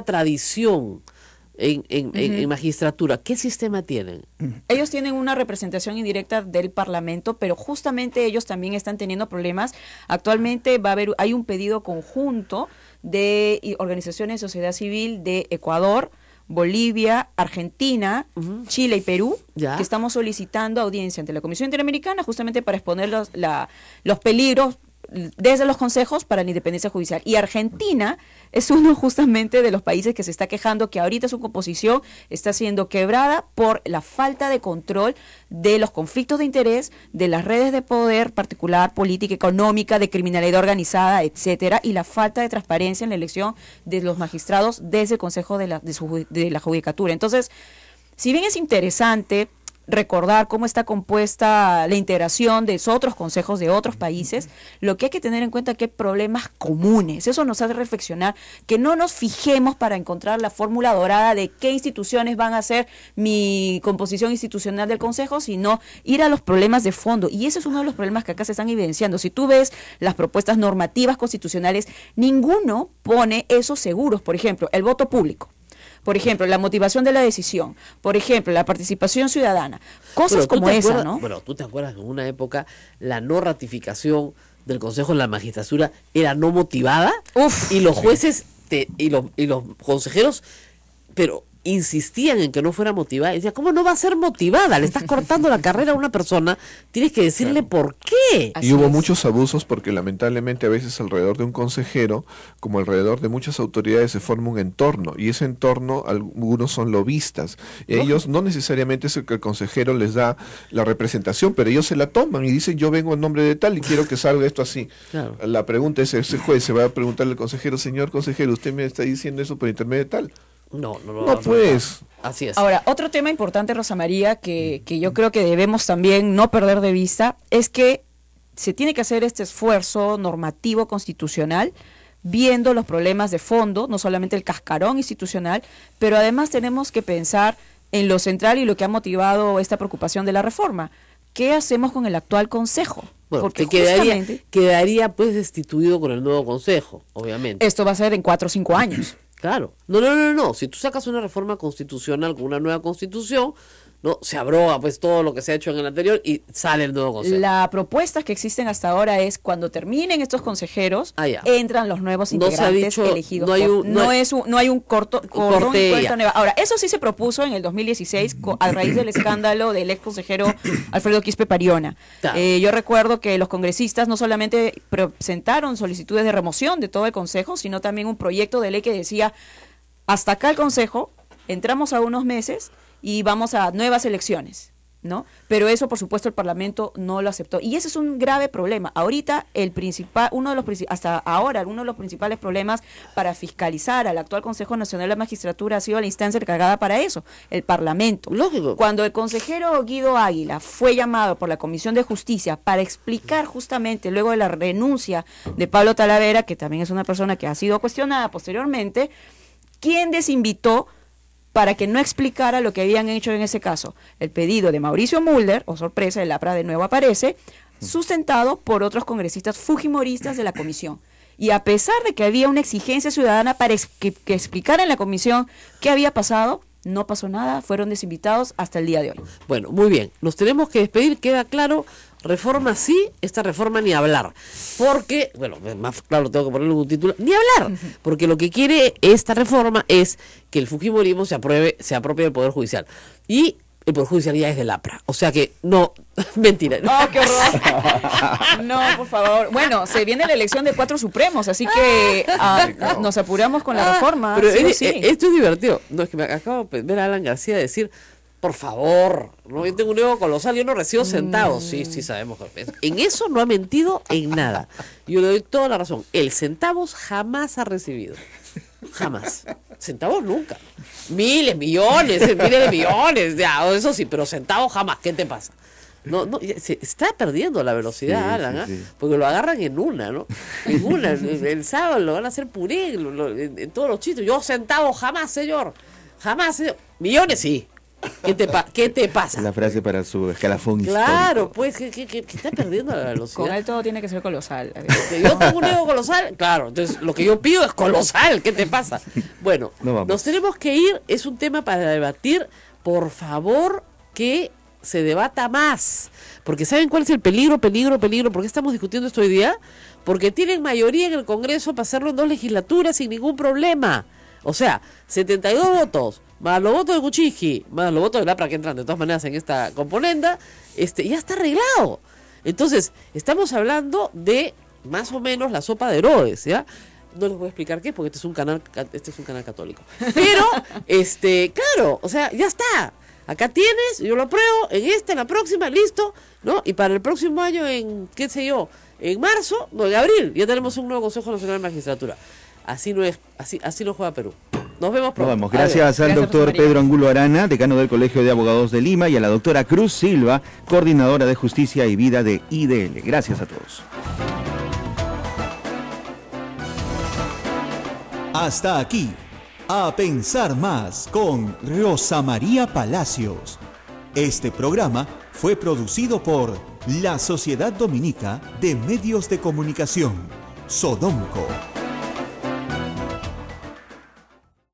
tradición en magistratura. ¿Qué sistema tienen? Ellos tienen una representación indirecta del Parlamento, pero justamente ellos también están teniendo problemas. Actualmente hay un pedido conjunto de organizaciones de sociedad civil de Ecuador, Bolivia, Argentina, Chile y Perú, que estamos solicitando audiencia ante la Comisión Interamericana justamente para exponer los peligros desde los consejos para la independencia judicial. Y Argentina es uno justamente de los países que se está quejando que ahorita su composición está siendo quebrada por la falta de control de los conflictos de interés, de las redes de poder particular, política, económica, de criminalidad organizada, etcétera, y la falta de transparencia en la elección de los magistrados desde el Consejo de la Judicatura. Entonces, si bien es interesante recordar cómo está compuesta la integración de otros consejos de otros países, lo que hay que tener en cuenta es que hay problemas comunes. Eso nos hace reflexionar, que no nos fijemos para encontrar la fórmula dorada de qué instituciones van a ser mi composición institucional del consejo, sino ir a los problemas de fondo. Y ese es uno de los problemas que acá se están evidenciando. Si tú ves las propuestas normativas constitucionales, ninguno pone esos seguros. Por ejemplo, el voto público. Por ejemplo, la motivación de la decisión, por ejemplo, la participación ciudadana, cosas como esa, ¿no? Bueno, ¿tú te acuerdas que en una época la no ratificación del Consejo de la Magistratura era no motivada? Uf. Y los jueces y los consejeros, pero insistían en que no fuera motivada. Y decía, ¿cómo no va a ser motivada? Le estás cortando la carrera a una persona, tienes que decirle por qué. Y hubo muchos abusos porque lamentablemente a veces alrededor de un consejero, como alrededor de muchas autoridades, se forma un entorno, y ese entorno, algunos son lobistas. Ellos no necesariamente es el que el consejero les da la representación, pero ellos se la toman y dicen, yo vengo en nombre de tal y quiero que salga esto así. Claro. La pregunta es, ese juez se va a preguntarle al consejero, señor consejero, usted me está diciendo eso por intermedio de tal. No, pues. Así es. Ahora, otro tema importante, Rosa María, que yo creo que debemos también no perder de vista, es que se tiene que hacer este esfuerzo normativo constitucional, viendo los problemas de fondo, no solamente el cascarón institucional, pero además tenemos que pensar en lo central y lo que ha motivado esta preocupación de la reforma. ¿Qué hacemos con el actual consejo? Bueno, Porque que quedaría pues destituido con el nuevo consejo, obviamente. Esto va a ser en 4 o 5 años. Claro. No. Si tú sacas una reforma constitucional con una nueva constitución, no se abroga pues todo lo que se ha hecho en el anterior y sale el nuevo consejo. La propuesta que existen hasta ahora es cuando terminen estos consejeros, entran los nuevos integrantes elegidos. No hay un corte. Ahora, eso sí se propuso en el 2016 a raíz del escándalo del ex consejero Alfredo Quispe Pariona. Claro. Yo recuerdo que los congresistas no solamente presentaron solicitudes de remoción de todo el consejo, sino también un proyecto de ley que decía, hasta acá el consejo, entramos a unos meses y vamos a nuevas elecciones, ¿no? Pero eso, por supuesto, el Parlamento no lo aceptó. Y ese es un grave problema. Ahorita, hasta ahora, uno de los principales problemas para fiscalizar al actual Consejo Nacional de la Magistratura ha sido la instancia encargada para eso, el Parlamento. Lógico. Cuando el consejero Guido Águila fue llamado por la Comisión de Justicia para explicar justamente, luego de la renuncia de Pablo Talavera, que también es una persona que ha sido cuestionada posteriormente, ¿quién desinvitó para que no explicara lo que habían hecho en ese caso? El pedido de Mauricio Mulder, o sorpresa, el APRA de nuevo aparece, sustentado por otros congresistas fujimoristas de la comisión. Y a pesar de que había una exigencia ciudadana para que explicara en la comisión qué había pasado, no pasó nada, fueron desinvitados hasta el día de hoy. Bueno, muy bien, nos tenemos que despedir, queda claro, reforma sí, esta reforma ni hablar, porque, bueno, más claro tengo que ponerle un título, ni hablar, porque lo que quiere esta reforma es que el fujimorismo se apropie del Poder Judicial, y el Poder Judicial ya es del APRA, o sea que no, mentira. ¡Oh, qué horror! No, por favor. Bueno, se viene la elección de 4 supremos, así que nos apuramos con la reforma. Pero sí o sí. esto es divertido, no, es que me acabo de ver a Alan García decir, por favor, no, yo tengo un ego colosal, yo no recibo centavos. Sí, sabemos que en eso no ha mentido en nada. Yo le doy toda la razón. El centavos jamás ha recibido. Jamás. Centavos nunca. Miles, millones, miles de millones. Ya, eso sí, pero centavos jamás. ¿Qué te pasa? No, se está perdiendo la velocidad, Sí, Alan, sí. porque lo agarran en una, ¿no? En una. El sábado lo van a hacer puré en todos los chistes. Yo centavos jamás, señor. Jamás, señor. Millones sí. ¿Qué te pasa? La frase para su escalafón Claro, histórico. pues que está perdiendo la velocidad. Con él todo tiene que ser colosal. Que yo tengo un ego colosal, claro, entonces lo que yo pido es colosal, ¿qué te pasa? Bueno, No vamos. nos tenemos que ir, es un tema para debatir, por favor que se debata más, porque ¿saben cuál es el peligro? ¿Por qué estamos discutiendo esto hoy día? Porque tienen mayoría en el Congreso para hacerlo en 2 legislaturas sin ningún problema. O sea, 72 votos, más los votos de Kuczynski, más los votos del APRA que entran de todas maneras en esta componenda, ya está arreglado. Entonces, estamos hablando de más o menos la sopa de Herodes, ¿ya? No les voy a explicar qué, porque este es un canal católico. Pero, claro, o sea, ya está. Acá tienes, yo lo apruebo, en la próxima, listo, ¿no? Y para el próximo año, en marzo, no, en abril, ya tenemos un nuevo Consejo Nacional de Magistratura. Así no es, así no juega Perú. Nos vemos pronto. Nos vemos. Gracias al Gracias, doctor Rosa María. Pedro Angulo Arana, decano del Colegio de Abogados de Lima, y a la doctora Cruz Silva, coordinadora de Justicia y Vida de IDL. Gracias a todos. Hasta aquí, A Pensar Más con Rosa María Palacios. Este programa fue producido por la Sociedad Dominica de Medios de Comunicación, Sodomco.